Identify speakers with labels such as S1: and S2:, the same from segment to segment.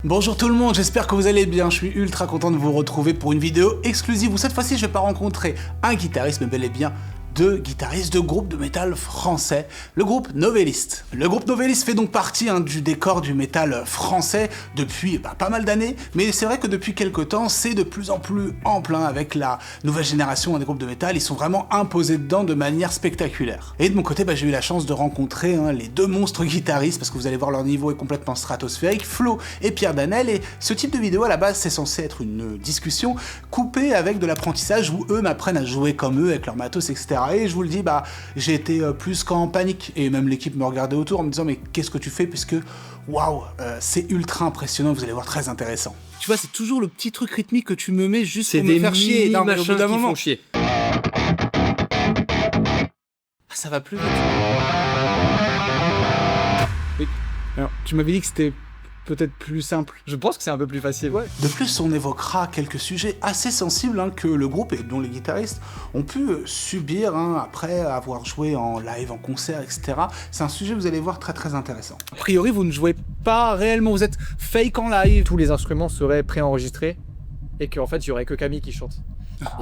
S1: Bonjour tout le monde, j'espère que vous allez bien, je suis ultra content de vous retrouver pour une vidéo exclusive où cette fois-ci je vais pas rencontrer un guitariste mais bel et bien deux guitaristes de groupe de métal français, le groupe Novelliste. Le groupe Novelliste fait donc partie du décor du métal français depuis pas mal d'années, mais c'est vrai que depuis quelques temps c'est de plus en plus ample avec la nouvelle génération des groupes de métal, ils sont vraiment imposés dedans de manière spectaculaire. Et de mon côté j'ai eu la chance de rencontrer les deux monstres guitaristes, parce que vous allez voir leur niveau est complètement stratosphérique, Flo et Pierre Danel, et ce type de vidéo à la base c'est censé être une discussion coupée avec de l'apprentissage où eux m'apprennent à jouer comme eux avec leur matos, etc. Et je vous le dis, j'ai été plus qu'en panique, et même l'équipe me regardait autour en me disant mais qu'est-ce que tu fais, puisque waouh, c'est ultra impressionnant, vous allez voir, très intéressant. Tu vois, c'est toujours le petit truc rythmique que tu me mets juste pour me faire chier.
S2: C'est des machins qui font chier.
S1: Ça va plus vite. Oui. Alors, tu m'avais dit que c'était peut-être plus simple.
S2: Je pense que c'est un peu plus facile. Ouais.
S1: De plus, on évoquera quelques sujets assez sensibles que le groupe et dont les guitaristes ont pu subir après avoir joué en live, en concert, etc. C'est un sujet, vous allez voir, très très intéressant. A priori, vous ne jouez pas réellement, vous êtes fake en live.
S2: Tous les instruments seraient préenregistrés et qu'en fait, il y aurait que Camille qui chante.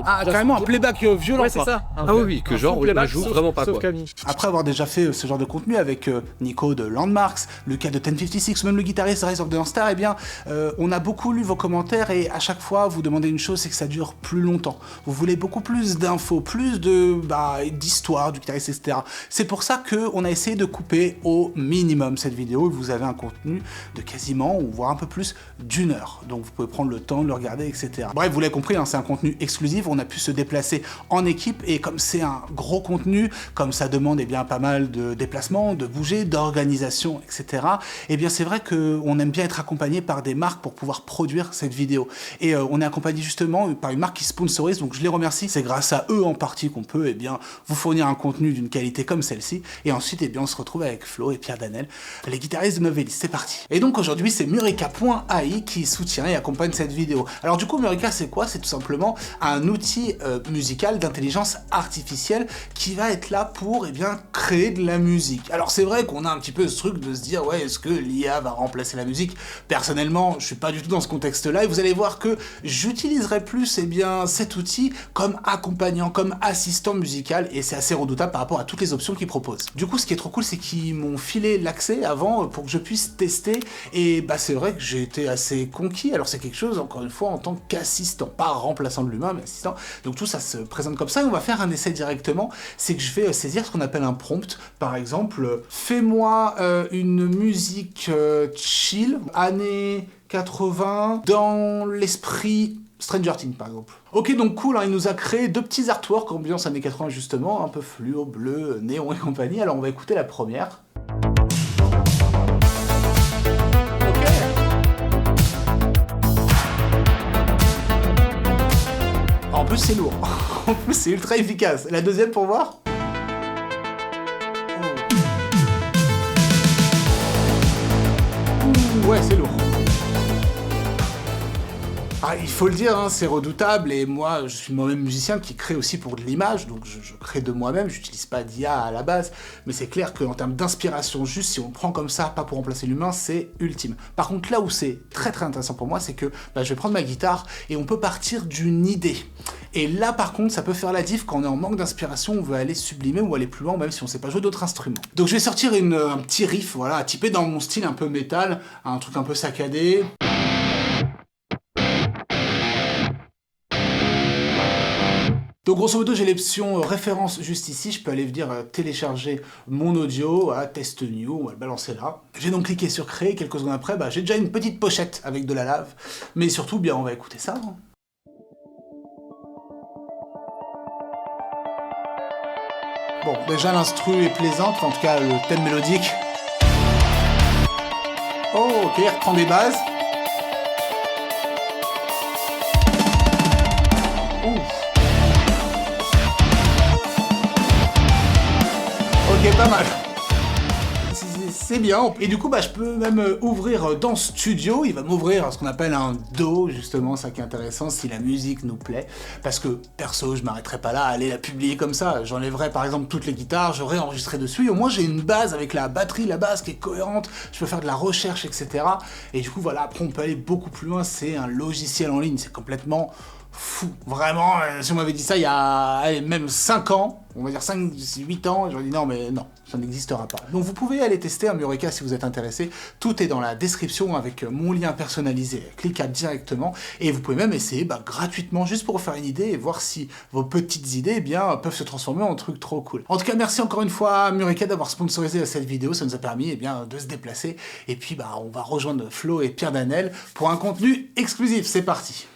S1: Ah, carrément un playback violent.
S2: Ouais, c'est ça.
S3: Ah oui, que genre, on la joue vraiment pas, quoi.
S2: Camille.
S1: Après avoir déjà fait ce genre de contenu avec Nico de Landmarks, Lucas de 1056, ou même le guitariste Rise of the Star, on a beaucoup lu vos commentaires, et à chaque fois, vous demandez une chose, c'est que ça dure plus longtemps. Vous voulez beaucoup plus d'infos, plus d'histoire du guitariste, etc. C'est pour ça qu'on a essayé de couper au minimum cette vidéo, et vous avez un contenu de quasiment, ou voire un peu plus, d'1 heure. Donc vous pouvez prendre le temps de le regarder, etc. Bref, vous l'avez compris, c'est un contenu exclusif. On a pu se déplacer en équipe, et comme c'est un gros contenu, comme ça demande pas mal de déplacements, de bouger, d'organisation, etc. C'est vrai qu'on aime bien être accompagné par des marques pour pouvoir produire cette vidéo. Et on est accompagné justement par une marque qui sponsorise, donc je les remercie. C'est grâce à eux en partie qu'on peut vous fournir un contenu d'une qualité comme celle-ci. Et ensuite, on se retrouve avec Flo et Pierre Danel, les guitaristes de Novelliste. C'est parti. Et donc aujourd'hui, c'est Murica.ai qui soutient et accompagne cette vidéo. Alors du coup, Murica, c'est quoi? C'est tout simplement un outil musical d'intelligence artificielle qui va être là pour créer de la musique. Alors c'est vrai qu'on a un petit peu ce truc de se dire ouais, est-ce que l'IA va remplacer la musique? Personnellement, je suis pas du tout dans ce contexte-là, et vous allez voir que j'utiliserai plus cet outil comme accompagnant, comme assistant musical, et c'est assez redoutable par rapport à toutes les options qu'ils proposent. Du coup, ce qui est trop cool, c'est qu'ils m'ont filé l'accès avant pour que je puisse tester, et c'est vrai que j'ai été assez conquis. Alors c'est quelque chose, encore une fois, en tant qu'assistant, pas remplaçant de l'humain, mais assistant. Donc tout ça se présente comme ça, et on va faire un essai directement. C'est que je vais saisir ce qu'on appelle un prompt. Par exemple, fais-moi une musique chill, années 80, dans l'esprit Stranger Things, par exemple. Ok, donc cool, il nous a créé deux petits artworks, ambiance années 80 justement, un peu fluo, bleu, néon et compagnie. Alors on va écouter la première. En plus c'est lourd, en plus c'est ultra efficace. La deuxième pour voir. Ouais, c'est lourd. Il faut le dire, c'est redoutable, et moi je suis moi-même musicien qui crée aussi pour de l'image, donc je crée de moi-même, j'utilise pas d'IA à la base, mais c'est clair qu'en termes d'inspiration, juste si on le prend comme ça, pas pour remplacer l'humain, c'est ultime. Par contre, là où c'est très très intéressant pour moi, c'est que je vais prendre ma guitare et on peut partir d'une idée. Et là par contre, ça peut faire la diff quand on est en manque d'inspiration, on veut aller sublimer ou aller plus loin, même si on sait pas jouer d'autres instruments. Donc je vais sortir un petit riff, voilà, à typer dans mon style un peu métal, un truc un peu saccadé. Donc grosso modo, j'ai l'option référence juste ici, je peux aller venir télécharger mon audio, test new, on va le balancer là. J'ai donc cliqué sur créer, quelques secondes après, j'ai déjà une petite pochette avec de la lave, mais surtout, on va écouter ça. Bon, déjà l'instru est plaisante, en tout cas le thème mélodique. Oh, ok, reprend des bases. Ok, pas mal. C'est bien. Et du coup, je peux même ouvrir dans Studio. Il va m'ouvrir ce qu'on appelle un DAW, justement, ça qui est intéressant, si la musique nous plaît. Parce que, perso, je m'arrêterai pas là à aller la publier comme ça. J'enlèverai, par exemple, toutes les guitares, je réenregistrerai dessus. Et au moins, j'ai une base avec la batterie, la basse qui est cohérente. Je peux faire de la recherche, etc. Et du coup, voilà, après, on peut aller beaucoup plus loin. C'est un logiciel en ligne. C'est complètement fou. Vraiment, si on m'avait dit ça il y a même 5 ans, on va dire 5-8 ans, j'aurais dit non, mais non, ça n'existera pas. Donc vous pouvez aller tester un Murica si vous êtes intéressé. Tout est dans la description avec mon lien personnalisé, cliquable directement. Et vous pouvez même essayer gratuitement, juste pour vous faire une idée et voir si vos petites idées peuvent se transformer en trucs trop cool. En tout cas, merci encore une fois à Murica d'avoir sponsorisé cette vidéo. Ça nous a permis de se déplacer. Et puis on va rejoindre Flo et Pierre Danel pour un contenu exclusif. C'est parti.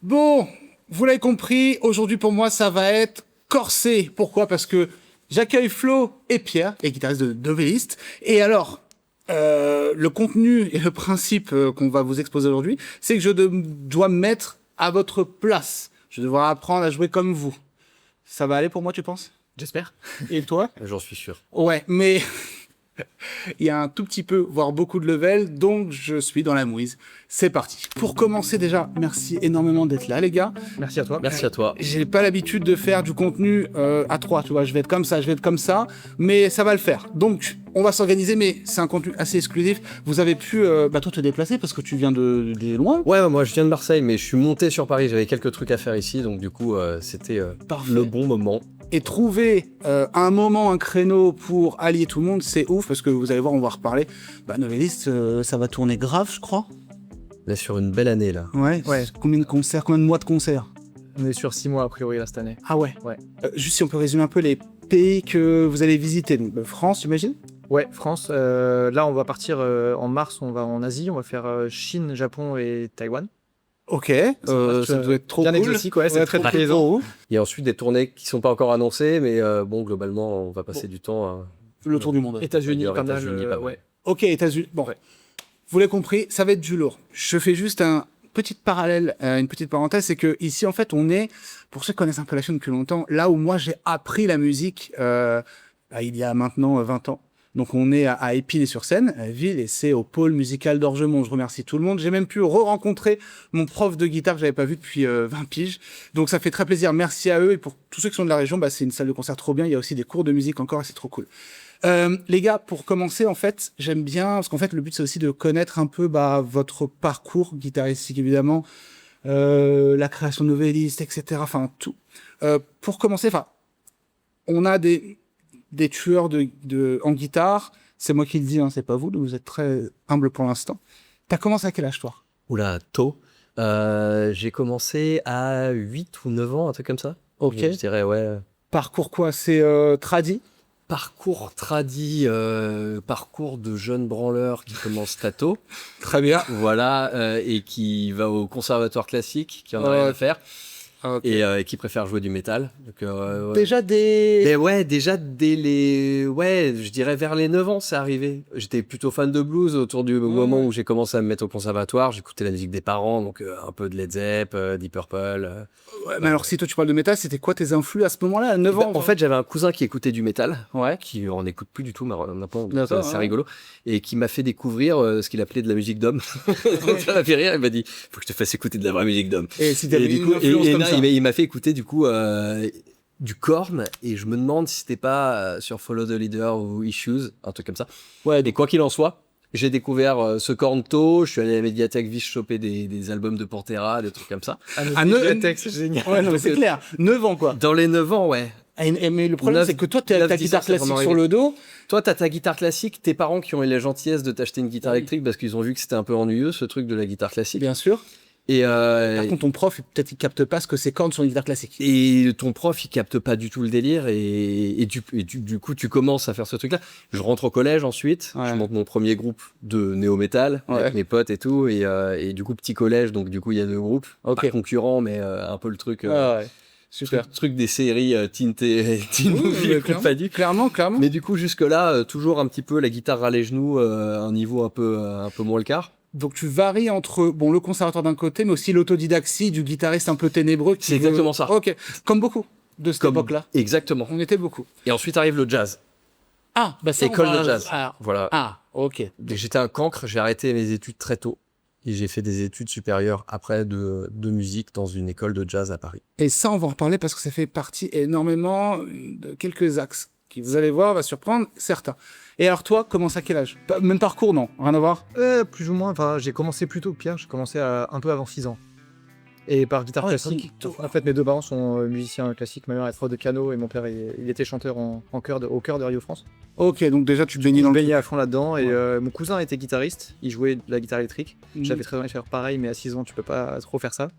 S1: Bon, vous l'avez compris, aujourd'hui pour moi ça va être corsé. Pourquoi? Parce que j'accueille Flo et Pierre, les guitaristes de Novelist. Et alors, le contenu et le principe qu'on va vous exposer aujourd'hui, c'est que je dois me mettre à votre place. Je vais devoir apprendre à jouer comme vous. Ça va aller pour moi, tu penses?
S2: J'espère.
S1: Et toi?
S3: J'en suis sûr.
S1: Ouais, mais il y a un tout petit peu, voire beaucoup de level, donc je suis dans la mouise. C'est parti. Pour commencer déjà, merci énormément d'être là, les gars.
S2: Merci à toi.
S3: Merci à toi.
S1: J'ai pas l'habitude de faire du contenu à 3, tu vois. Je vais être comme ça, je vais être comme ça, mais ça va le faire. Donc, on va s'organiser, mais c'est un contenu assez exclusif. Vous avez pu, toi, te déplacer parce que tu viens de loin.
S3: Ouais, moi je viens de Marseille, mais je suis monté sur Paris. J'avais quelques trucs à faire ici, donc du coup, c'était le bon moment.
S1: Et trouver un moment, un créneau pour allier tout le monde, c'est ouf, parce que vous allez voir, on va reparler. Novelist, ça va tourner grave, je crois.
S3: Là, sur une belle année, là.
S1: Ouais. Combien de concerts, combien de mois de concerts?
S2: On est sur 6 mois, a priori, là, cette année.
S1: Ah ouais?
S2: Ouais.
S1: Juste si on peut résumer un peu les pays que vous allez visiter. Donc, France, j'imagine?
S2: Ouais, France. Là, on va partir en mars, on va en Asie, on va faire Chine, Japon et Taïwan.
S1: Ok, ça doit être trop
S2: bien
S1: cool.
S2: Exotique, ouais, c'est très plaisant.
S3: Il y a ensuite des tournées qui sont pas encore annoncées, mais bon, globalement, on va passer du temps à...
S1: Le tour du monde.
S2: États-Unis, pas mal.
S3: Ouais.
S1: Ok, États-Unis. Bon, ouais. Vous l'avez compris, ça va être du lourd. Je fais juste un petit parallèle, une petite parenthèse, c'est que ici, en fait, on est, pour ceux qui connaissent un peu la chaîne depuis longtemps, là où moi j'ai appris la musique il y a maintenant 20 ans. Donc on est à Épinay-sur-Seine, ville, et c'est au pôle musical d'Orgemont. Je remercie tout le monde. J'ai même pu re-rencontrer mon prof de guitare que j'avais pas vu depuis 20 piges. Donc ça fait très plaisir. Merci à eux. Et pour tous ceux qui sont de la région, c'est une salle de concert trop bien. Il y a aussi des cours de musique encore et c'est trop cool. Les gars, pour commencer, en fait, j'aime bien, parce qu'en fait, le but c'est aussi de connaître un peu votre parcours guitaristique, évidemment, la création de Novelist, etc. Enfin, tout. Pour commencer, on a des tueurs en guitare, c'est moi qui le dis, c'est pas vous, vous êtes très humble pour l'instant. T'as commencé à quel âge, toi?
S3: Oula, tôt. J'ai commencé à 8 ou 9 ans, un truc comme ça.
S1: Ok.
S3: Je dirais, ouais.
S1: Parcours quoi? C'est tradi?
S3: Parcours tradi, parcours de jeune branleur qui commence très tôt.
S1: Très bien.
S3: Voilà, et qui va au conservatoire classique, qui en a rien à faire. Okay. Et qui préfère jouer du métal. Donc,
S1: déjà
S3: déjà dès les... Ouais, je dirais vers les 9 ans, c'est arrivé. J'étais plutôt fan de blues autour du moment où j'ai commencé à me mettre au conservatoire. J'écoutais la musique des parents, donc un peu de Led Zepp, Deep Purple.
S1: Ouais, mais alors si toi tu parles de métal, c'était quoi tes influx à ce moment-là, à 9 ans?
S3: En fait, j'avais un cousin qui écoutait du métal,
S1: ouais,
S3: qui en écoute plus du tout maintenant, c'est rigolo, et qui m'a fait découvrir ce qu'il appelait de la musique d'homme. Donc ça m'a fait rire, il m'a dit, faut que je te fasse écouter de la vraie musique d'homme.
S1: Et si t'avais une influence comme ça.
S3: Il m'a fait écouter du coup du Korn, et je me demande si c'était pas sur Follow the Leader ou Issues, un truc comme ça.
S1: Ouais.
S3: Et quoi qu'il en soit, j'ai découvert ce Korn tôt, je suis allé à la médiathèque Viche choper des albums de Pantera, des trucs comme ça.
S2: À médiathèque, c'est génial.
S1: Ouais, non, mais c'est clair. 9 ans, quoi.
S3: Dans les 9 ans, ouais.
S1: Mais le problème, c'est que toi, tu as ta guitare classique sur le dos.
S3: Toi, t'as ta guitare classique, tes parents qui ont eu la gentillesse de t'acheter une guitare électrique parce qu'ils ont vu que c'était un peu ennuyeux, ce truc de la guitare classique.
S1: Bien sûr.
S3: Et,
S1: Par contre, ton prof, peut-être il capte pas ce que c'est cordes sur une guitare classique.
S3: et ton prof, il capte pas du tout le délire du coup, tu commences à faire ce truc-là. Je rentre au collège ensuite,
S1: Ouais.
S3: je monte mon premier groupe de néo-metal
S1: Ouais.
S3: avec mes potes et tout, et du coup, petit collège, donc du coup, il y a 2 groupes,
S1: Ok.
S3: pas concurrents, mais un peu le truc,
S1: Ouais. Super.
S3: truc des séries Teen Movie et compagnie.
S1: Clairement.
S3: Mais du coup, jusque-là, toujours un petit peu la guitare à les genoux, un niveau un peu moins le quart.
S1: Donc tu varies entre le conservatoire d'un côté, mais aussi l'autodidaxie du guitariste un peu ténébreux.
S3: C'est exactement ça.
S1: Ok, comme beaucoup de cette époque-là.
S3: Exactement.
S1: On était beaucoup.
S3: Et ensuite arrive le jazz.
S1: Ah, bah ça,
S3: École
S1: on va-
S3: de jazz.
S1: Ah,
S3: Voilà.
S1: ok.
S3: J'étais un cancre, j'ai arrêté mes études très tôt. Et j'ai fait des études supérieures après de musique dans une école de jazz à Paris.
S1: Et ça, on va en reparler parce que ça fait partie énormément de quelques axes qui, vous allez voir, va surprendre certains. Et alors toi, commence à quel âge? Même parcours, non? Rien à voir?
S2: Plus ou moins. Enfin, j'ai commencé plus tôt que Pierre. J'ai commencé un peu avant 6 ans. Et par guitare classique. En fait, mes 2 parents sont musiciens classiques. Ma mère est prof de piano et mon père, il était chanteur au chœur de Radio France.
S1: Ok, donc déjà tu baignais dans
S2: Il
S1: le...
S2: baignait à fond là-dedans. Et mon cousin était guitariste. Il jouait de la guitare électrique.
S1: Mhm.
S2: J'avais très envie de faire pareil, mais à 6 ans, tu peux pas trop faire ça.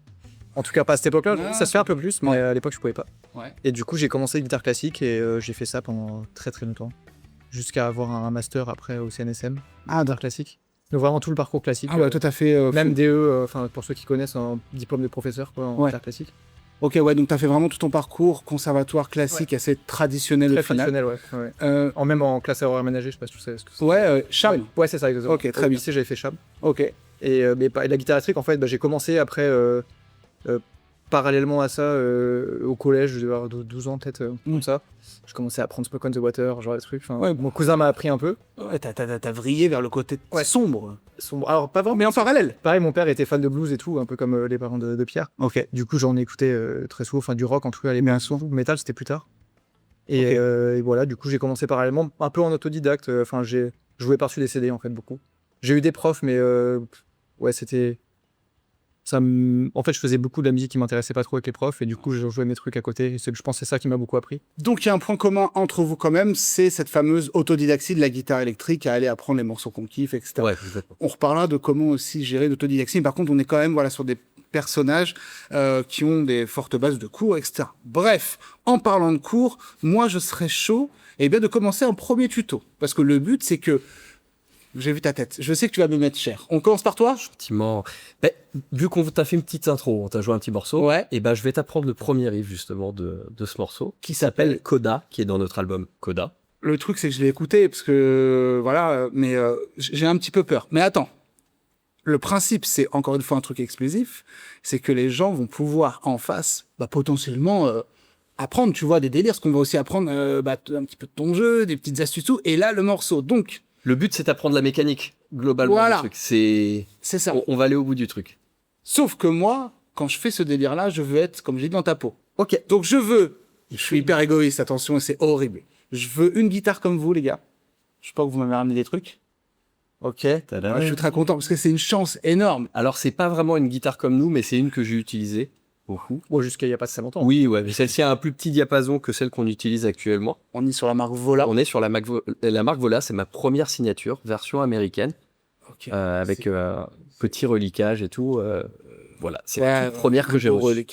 S2: En tout cas, pas à cette époque-là.
S1: Ah,
S2: Ça se fait un peu plus, mais à l'époque, je pouvais pas.
S1: Ouais.
S2: Et du coup, j'ai commencé la guitare classique et j'ai fait ça pendant très très longtemps. Jusqu'à avoir un master après au CNSM.
S1: Ah,
S2: Guitare classique. Donc vraiment tout le parcours classique.
S1: Ah ouais, tout à fait.
S2: Même DE, pour ceux qui connaissent, un diplôme de professeur quoi, en
S1: Ouais.
S2: guitare classique.
S1: Ok, ouais, donc t'as fait vraiment tout ton parcours conservatoire classique assez traditionnel
S2: Très
S1: au final.
S2: traditionnel, ouais. Même en classe à horaire aménagé, je sais pas si tu sais ce que c'est.
S1: Cham.
S2: Ouais, c'est ça, exactement.
S1: Ok, très
S2: Au
S1: bien.
S2: lycée, j'avais fait Cham.
S1: Ok.
S2: Et la guitare électrique, en fait, j'ai commencé après, parallèlement à ça, au collège, je devais avoir 12 ans peut-être, comme ça. Je commençais à apprendre Smoke on the Water, genre des trucs.
S1: Ouais.
S2: Mon cousin m'a appris un peu.
S1: Ouais, t'as vrillé vers le côté sombre.
S2: Alors, pas vraiment.
S1: Mais en parallèle.
S2: Pareil, mon père était fan de blues et tout, un peu comme les parents de Pierre.
S1: Ok.
S2: Du coup, j'en écoutais très souvent, enfin du rock en tout cas, les
S1: Bien sûr.
S2: metal, c'était plus tard. Et,
S1: Ok.
S2: et voilà, du coup, j'ai commencé parallèlement, un peu en autodidacte. Enfin, j'ai joué par-dessus des CD en fait, beaucoup. J'ai eu des profs, mais ouais, c'était. En fait, je faisais beaucoup de la musique qui m'intéressait pas trop avec les profs, et du coup, je jouais mes trucs à côté. Et je pense que c'est ça qui m'a beaucoup appris.
S1: Donc il y a un point commun entre vous quand même, c'est cette fameuse autodidaxie de la guitare électrique à aller apprendre les morceaux qu'on kiffe, etc.
S3: Ouais, complètement.
S1: On reparlera de comment aussi gérer l'autodidaxie. Mais par contre, on est quand même sur des personnages qui ont des fortes bases de cours, etc. Bref, en parlant de cours, moi je serais chaud de commencer un premier tuto. Parce que le but, c'est que j'ai vu ta tête. Je sais que tu vas me mettre cher. On commence par toi?
S3: Effectivement. Vu qu'on t'a fait une petite intro, on t'a joué un petit morceau,
S1: Ouais.
S3: et je vais t'apprendre le premier riff justement de ce morceau,
S1: Qui s'appelle
S3: Coda, qui est dans notre album Coda.
S1: Le truc, c'est que je l'ai écouté parce que mais j'ai un petit peu peur. Mais attends, le principe, c'est encore une fois un truc exclusif, c'est que les gens vont pouvoir en face, potentiellement apprendre, tu vois, des délires, parce qu'on va aussi apprendre un petit peu de ton jeu, des petites astuces, tout. Et là, le morceau, donc,
S3: Le but, c'est d'apprendre la mécanique, globalement,
S1: Voilà.
S3: du truc. C'est
S1: ça.
S3: on va aller au bout du truc.
S1: Sauf que moi, quand je fais ce délire-là, je veux être, comme j'ai dit, dans ta peau.
S3: Ok.
S1: Donc je suis hyper égoïste, attention, et c'est horrible. Je veux une guitare comme vous, les gars. Je sais pas que vous m'avez ramené des trucs.
S3: Ok.
S1: Je suis très content parce que c'est une chance énorme.
S3: Alors, c'est pas vraiment une guitare comme nous, mais c'est une que j'ai utilisée beaucoup.
S2: Bon, jusqu'à il y a pas si longtemps.
S3: Oui, ouais, mais celle-ci a un plus petit diapason que celle qu'on utilise actuellement.
S1: On est sur la marque Vola.
S3: On est sur la marque Vola, c'est ma première signature, version américaine,
S1: Ok.
S3: avec petit reliquage et tout. Voilà, c'est
S1: Ouais,
S3: la toute première que j'ai reçue.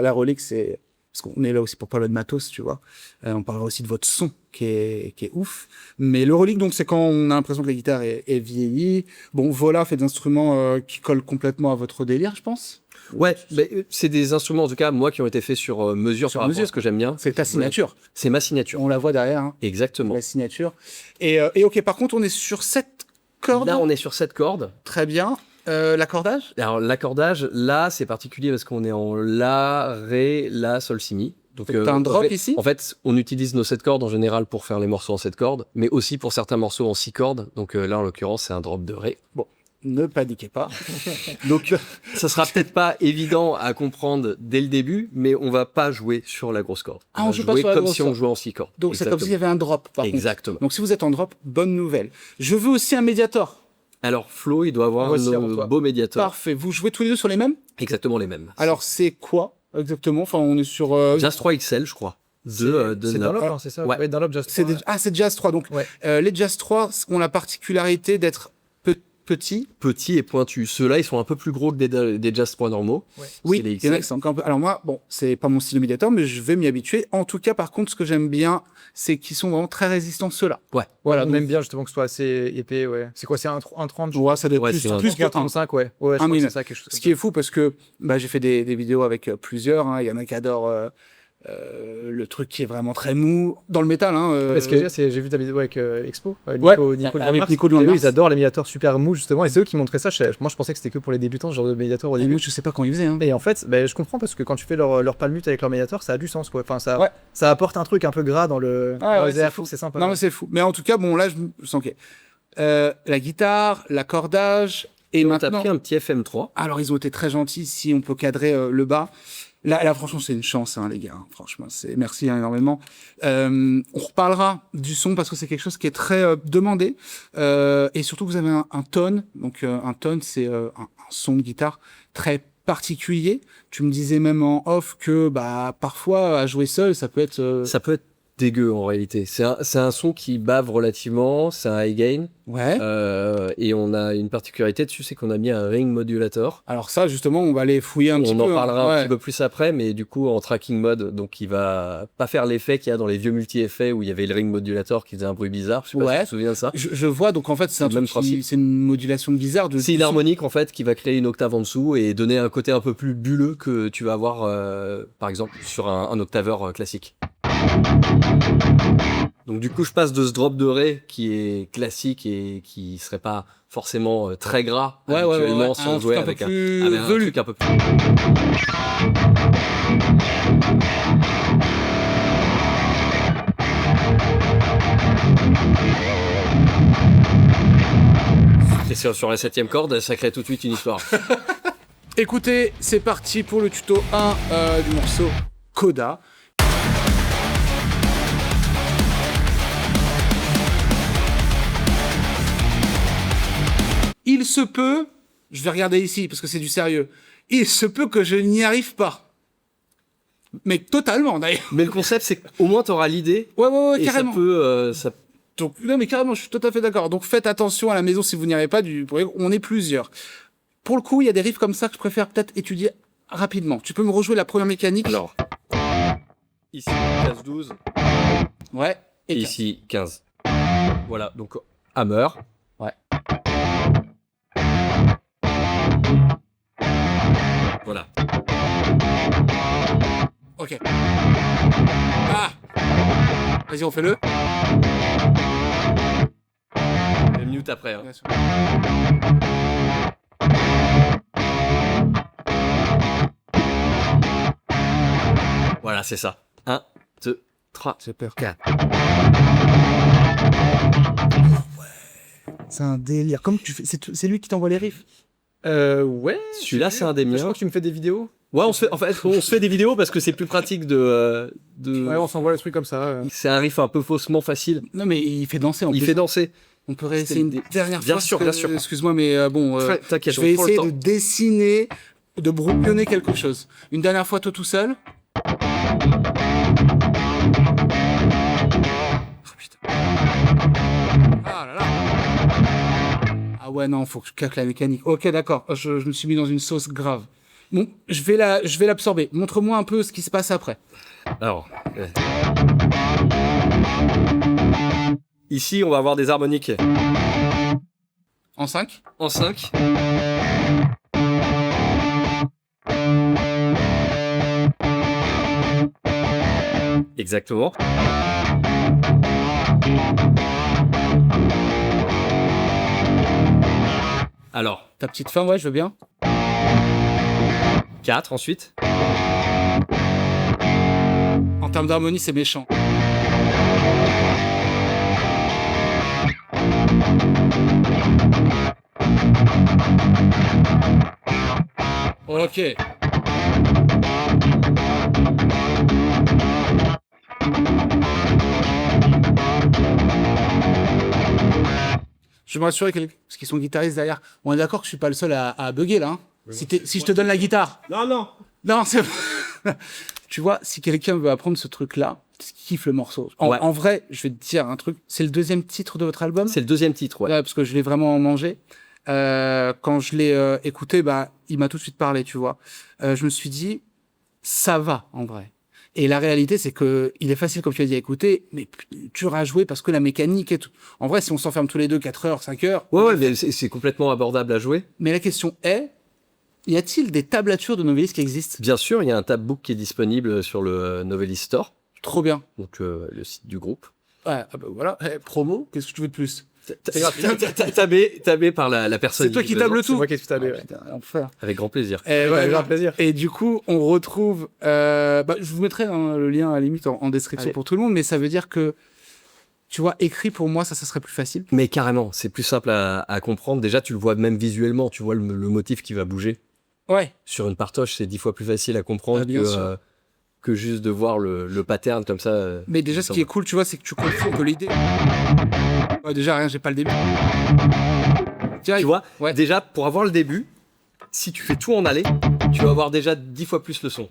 S1: La Rolex, c'est parce qu'on est là aussi pour parler de matos, tu vois. On parlera aussi de votre son qui est ouf. Mais le Rolex, donc, c'est quand on a l'impression que la guitare est vieillie. Bon, Vola fait des instruments qui collent complètement à votre délire, je pense.
S3: Ouais, c'est des instruments, en tout cas, moi, qui ont été faits sur mesure
S1: Sur
S3: par rapport
S1: mesure.
S3: à ce que j'aime bien.
S1: C'est ta signature.
S3: C'est ma signature.
S1: On la voit derrière, hein,
S3: Exactement.
S1: la signature. Et ok, par contre, on est sur cette corde.
S3: Là, on est sur cette corde.
S1: Très bien. L'accordage.
S3: Alors, l'accordage, là, c'est particulier parce qu'on est en La, Ré, La, Sol, Si, Mi. Donc,
S1: T'as un drop
S3: en fait,
S1: ici
S3: En fait, on utilise nos 7 cordes en général pour faire les morceaux en 7 cordes, mais aussi pour certains morceaux en 6 cordes. Donc là, en l'occurrence, c'est un drop de Ré.
S1: Bon, ne paniquez pas.
S3: Donc, ça sera peut-être pas évident à comprendre dès le début, mais on va pas jouer sur la grosse corde.
S1: Ah, on
S3: va
S1: joue pas
S3: jouer
S1: sur la
S3: comme
S1: grosse
S3: si on
S1: corde.
S3: jouait en 6 cordes.
S1: Donc c'est comme s'il y avait un drop, par contre.
S3: Exactement.
S1: Donc si vous êtes en drop, bonne nouvelle. Je veux aussi un médiator.
S3: Alors, Flo, il doit avoir
S2: Voici avant
S3: nos
S2: toi.
S3: beaux médiateurs.
S1: Parfait. Vous jouez tous les deux sur les mêmes?
S3: Exactement les mêmes.
S1: Alors c'est quoi exactement? Enfin, on est sur.
S3: Jazz 3 XL, je crois.
S2: C'est
S3: De
S2: Dunlop,
S3: Dunlop.
S2: hein, c'est ça.
S3: Ouais.
S2: Ouais, Dunlop Just
S1: c'est
S2: 3.
S1: c'est Jazz 3. Donc
S2: Ouais.
S1: les Jazz 3 ont la particularité d'être
S3: petits et pointus. Ceux-là, ils sont un peu plus gros que des Jazz 3 normaux.
S2: Ouais.
S1: Oui,
S3: C'est les
S1: il y en a
S3: XL.
S1: qui sont encore un peu... Alors moi, bon, c'est pas mon style de médiator, mais je vais m'y habituer. En tout cas, par contre, ce que j'aime bien, c'est qu'ils sont vraiment très résistants, ceux-là.
S3: Ouais.
S1: Voilà,
S2: On
S1: donc-
S2: aime bien justement que ce soit assez épais, ouais. C'est quoi, c'est un 30,
S1: Ouais, ça doit être
S3: Ouais,
S1: plus,
S3: c'est un-
S1: plus que
S2: 35, ouais. Ouais, je crois que
S1: minute.
S2: c'est ça, quelque chose
S1: Ce
S2: comme
S1: qui est fou, parce que bah, j'ai fait des vidéos avec plusieurs. Hein. Il y en a qui adorent le truc qui est vraiment très mou. Dans le métal, hein.
S2: ça. Ce que j'ai vu ta vidéo avec Expo,
S1: Ouais,
S2: Nico
S1: avec
S2: Mars.
S1: Nico
S2: Et eux,
S1: Mars.
S2: ils adorent les médiators super mous, justement. Et c'est eux qui montraient ça. Moi, je pensais que c'était que pour les débutants, ce genre de médiator au
S1: Au
S2: début.
S1: début, je sais pas quand ils faisaient. Hein.
S2: Et en fait, je comprends parce que quand tu fais leur palmute avec leur médiator, ça a du sens, quoi. Enfin,
S1: Ouais.
S2: ça apporte un truc un peu gras dans
S1: Ouais,
S2: les
S1: c'est
S2: airs,
S1: fou.
S2: c'est sympa.
S1: Non, mais c'est fou. Mais en tout cas, bon, là, je sens que la guitare, l'accordage, et
S3: On t'a
S1: maintenant...
S3: pris un petit FM3.
S1: Alors, ils ont été très gentils. Si on peut cadrer le bas. Là, franchement, c'est une chance, hein, les gars. Franchement, merci hein, énormément. On reparlera du son parce que c'est quelque chose qui est très demandé. Et surtout, vous avez un tone. Donc, un tone, c'est un son de guitare très particulier. Tu me disais même en off que, bah, parfois, à jouer seul, ça peut être...
S3: Ça peut être dégueu en réalité. C'est un son qui bave relativement, c'est un high gain.
S1: Ouais.
S3: Et on a une particularité dessus, c'est qu'on a mis un ring modulator.
S1: Alors ça, justement, on va aller fouiller un petit
S3: On
S1: peu.
S3: en parlera
S1: hein.
S3: un petit peu plus après, mais du coup en tracking mode, donc il va pas faire l'effet qu'il y a dans les vieux multi-effets où il y avait le ring modulator qui faisait un bruit bizarre. Je sais pas si tu te souviens de ça.
S1: Je vois, donc en fait, c'est un
S3: Le même
S1: truc
S3: principe.
S1: c'est une modulation bizarre.
S3: C'est une harmonique en fait qui va créer une octave en dessous et donner un côté un peu plus bulleux que tu vas avoir par exemple sur un octaveur classique. Donc du coup je passe de ce drop de ré qui est classique et qui serait pas forcément très gras habituellement si
S1: un
S3: on jouait
S1: truc un peu
S3: avec
S1: plus
S3: avec un
S1: velu.
S3: truc un peu plus... Et sur la 7ème corde, ça crée tout de suite une histoire.
S1: Écoutez, c'est parti pour le tuto 1 du morceau Coda. Il se peut, je vais regarder ici parce que c'est du sérieux, il se peut que je n'y arrive pas. Mais totalement d'ailleurs.
S3: Mais le concept, c'est qu'au moins tu auras l'idée.
S1: Ouais,
S3: Et
S1: carrément.
S3: ça peut...
S1: Donc, non, mais carrément, je suis tout à fait d'accord. Donc, faites attention à la maison si vous n'y arrivez pas. On est plusieurs. Pour le coup, il y a des riffs comme ça que je préfère peut-être étudier rapidement. Tu peux me rejouer la première mécanique?
S3: Alors, ici 15-12,
S1: Ouais.
S3: et ici 15. Voilà, donc hammer.
S1: Ouais.
S3: Voilà.
S1: Ok. Ah. Vas-y, on fait le.
S3: Et mute après. Hein.
S1: Bien sûr.
S3: Voilà, c'est ça. 1, 2, 3,
S1: J'ai peur.
S3: 4.
S2: C'est un délire. Comme tu fais, c'est lui qui t'envoie les riffs. Ouais.
S3: Celui-là, c'est un des
S2: Je
S3: miens.
S2: crois que tu me fais des vidéos.
S3: Ouais, on se fait des vidéos parce que c'est plus pratique de...
S2: Ouais, on s'envoie les trucs comme ça.
S3: C'est un riff un peu faussement facile.
S1: Non, mais il fait danser en
S3: Il
S1: plus.
S3: fait danser.
S1: On peut réessayer une
S3: Des-
S1: dernière
S3: Bien
S1: fois.
S3: sûr,
S1: parce
S3: bien
S1: que-
S3: sûr.
S1: Excuse-moi, mais bon.
S3: T'inquiète,
S1: Je vais
S3: on prend le
S1: essayer de
S3: temps.
S1: dessiner, de brouillonner quelque chose. Une dernière fois, toi tout seul. Oh putain. Ah là là. Ah ouais, non, faut que je claque la mécanique. Ok, d'accord. Je me suis mis dans une sauce grave. Bon, je vais l'absorber. Montre-moi un peu ce qui se passe après.
S3: Alors, ici, on va avoir des harmoniques
S1: En 5.
S3: en 5. Exactement. Alors,
S1: Ta petite fin, ouais, je veux bien.
S3: 4 ensuite.
S1: En termes d'harmonie, c'est méchant. Ok. Je vais me rassurer parce qu'ils sont guitaristes derrière. On est d'accord que je suis pas le seul à bugger là. Hein. Si je te donne la guitare.
S4: Non.
S1: Non, c'est... Tu vois, si quelqu'un veut apprendre ce truc-là, kiffe le morceau.
S3: Ouais.
S1: En vrai, je vais te dire un truc. C'est le deuxième titre de votre album?
S3: C'est le deuxième titre, ouais.
S1: Ouais, parce que je l'ai vraiment mangé. quand je l'ai écouté, il m'a tout de suite parlé, tu vois. Je me suis dit, ça va, en vrai. Et la réalité, c'est que il est facile, comme tu as dit, à écouter, mais dur à jouer parce que la mécanique est tout. En vrai, si on s'enferme tous les deux 4 heures, 5 heures.
S3: Ouais, mais c'est complètement abordable à jouer.
S1: Mais la question est, y a-t-il des tablatures de Novelist qui existent?
S3: Bien sûr, il y a un tabbook qui est disponible sur le Novelist Store,
S1: Trop bien.
S3: donc le site du groupe.
S1: Ouais, voilà. Promo, qu'est-ce que tu veux de plus?
S3: Tabé par la personne.
S1: C'est toi qui
S3: besoin.
S1: table
S2: C'est
S1: tout.
S2: moi qui ai tout à l'heure.
S1: Putain, l'enfer.
S3: Avec grand plaisir.
S1: Et,
S2: Avec grand plaisir.
S1: Et du coup, on retrouve. Je vous mettrai le lien à la limite en description
S2: Allez.
S1: pour tout le monde, mais ça veut dire que, tu vois, écrit pour moi, ça serait plus facile.
S3: Mais carrément, c'est plus simple à comprendre. Déjà, tu le vois même visuellement, tu vois le motif qui va bouger.
S1: Ouais.
S3: Sur une partoche, c'est 10 fois plus facile à comprendre
S1: Bien sûr.
S3: que juste de voir le pattern comme ça.
S1: Mais déjà, ce qui est cool, tu vois, c'est que tu comprends que l'idée. Ouais, déjà, rien, j'ai pas le début.
S3: Tu vois,
S1: Ouais.
S3: déjà, pour avoir le début, si tu fais tout en aller, tu vas avoir déjà 10 fois plus le son.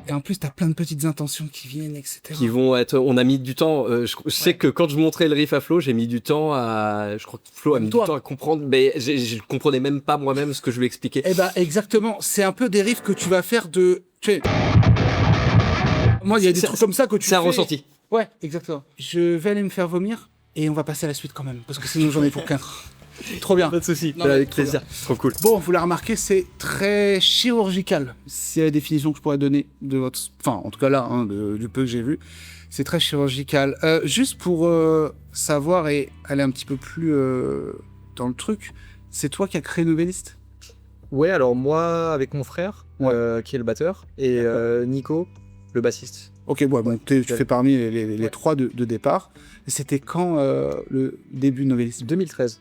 S1: Et en plus, t'as plein de petites intentions qui viennent, etc.
S3: Qui vont être. On a mis du temps. Je sais que quand je montrais le riff à Flo, j'ai mis du temps à. Je crois que Flo a mis du temps à comprendre, mais je comprenais même pas moi-même ce que je lui expliquais.
S1: Eh ben, exactement. C'est un peu des riffs que tu vas faire de. Tu sais. Moi, il y a des trucs comme ça que tu
S3: C'est un
S1: fais.
S3: ressenti.
S1: Ouais, exactement. Je vais aller me faire vomir et on va passer à la suite quand même, parce que sinon j'en ai pour qu'un. Trop bien.
S2: Pas de souci.
S1: Non, mais
S3: Avec
S1: trop
S3: plaisir. Trop cool.
S1: Bon, vous l'avez remarqué, c'est très chirurgical. C'est la définition que je pourrais donner de votre... Enfin, en tout cas là, du peu que j'ai vu. C'est très chirurgical. Juste pour savoir et aller un petit peu plus dans le truc, c'est toi qui as créé Novelist?
S2: Ouais, alors moi, avec mon frère, qui est le batteur, et Nico, le bassiste.
S1: Ok, bon, tu fais parmi les trois de départ. Et c'était quand le début de Novelist?
S2: 2013.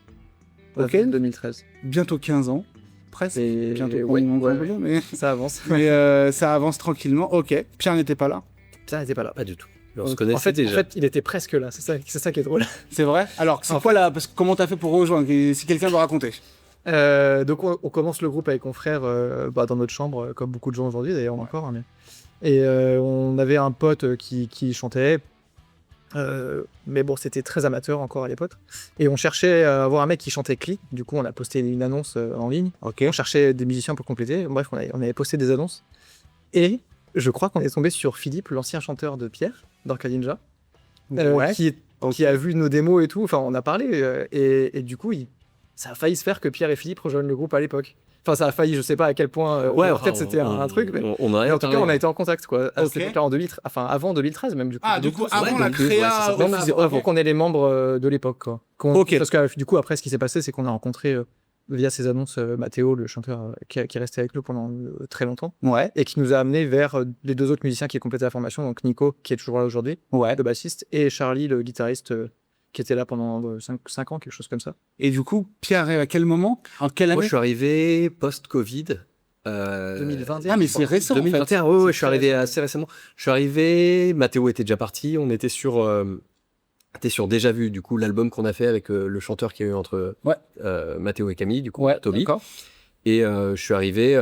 S1: Ok.
S2: 2013.
S1: Bientôt 15 ans. Presque.
S2: Et
S1: Bientôt.
S2: ouais,
S1: on
S2: ouais,
S1: peut dire, mais...
S2: ça avance.
S1: Mais ça avance tranquillement. Ok. Pierre n'était pas là.
S2: Ça n'était pas là.
S3: Pas du tout. On se connaissait
S2: En
S3: déjà.
S2: fait, il était presque là. C'est ça qui est drôle.
S1: C'est vrai. Alors, c'est quoi là? Parce que comment t'as fait pour rejoindre? Si quelqu'un veut raconter.
S2: Donc on commence le groupe avec mon frère dans notre chambre, comme beaucoup de gens aujourd'hui d'ailleurs encore. Hein, et on avait un pote qui chantait, mais bon, c'était très amateur encore à l'époque. Et on cherchait à avoir un mec qui chantait clean. Du coup, on a posté une annonce en ligne.
S1: Ok.
S2: On cherchait des musiciens pour compléter. Bref, on avait posté des annonces. Et je crois qu'on est tombé sur Philippe, l'ancien chanteur de Pierre, d'Orca Ninja, qui a vu nos démos et tout. Enfin, on a parlé. Et du coup, ça a failli se faire que Pierre et Philippe rejoignent le groupe à l'époque. Enfin, ça a failli, je sais pas à quel point. Peut-être c'était un truc. Mais
S3: On a
S2: en tout cas, on a été en contact, quoi. À
S1: Ok.
S2: cette époque-là, avant 2013, même, du coup.
S1: Ah, du coup,
S3: Ouais,
S1: avant la
S3: donc,
S1: créa.
S3: ouais, c'est ça.
S2: Avant qu'on ait les membres de l'époque, quoi.
S1: Ok.
S2: Parce que du coup, après, ce qui s'est passé, c'est qu'on a rencontré, via ces annonces, Mathéo, le chanteur qui est resté avec nous pendant très longtemps,
S1: Ouais.
S2: et qui nous a amené vers les deux autres musiciens qui complétaient la formation, donc Nico, qui est toujours là aujourd'hui,
S1: Ouais.
S2: le bassiste, et Charlie, le guitariste, qui était là pendant 5 ans, quelque chose comme ça.
S1: Et du coup, Pierre arrive à quel moment? En quelle année?
S3: Moi, je suis arrivé post-Covid.
S2: 2021.
S1: Ah, mais c'est récent.
S3: 2021,
S1: en fait.
S3: ouais, je suis arrivé assez récemment. Je suis arrivé, Mathéo était déjà parti, on était sur Déjà Vu, du coup, l'album qu'on a fait avec le chanteur qu'il y a eu entre
S1: Ouais.
S3: Mathéo et Camille, du coup,
S1: Ouais,
S3: Toby.
S1: d'accord.
S3: Et je suis arrivé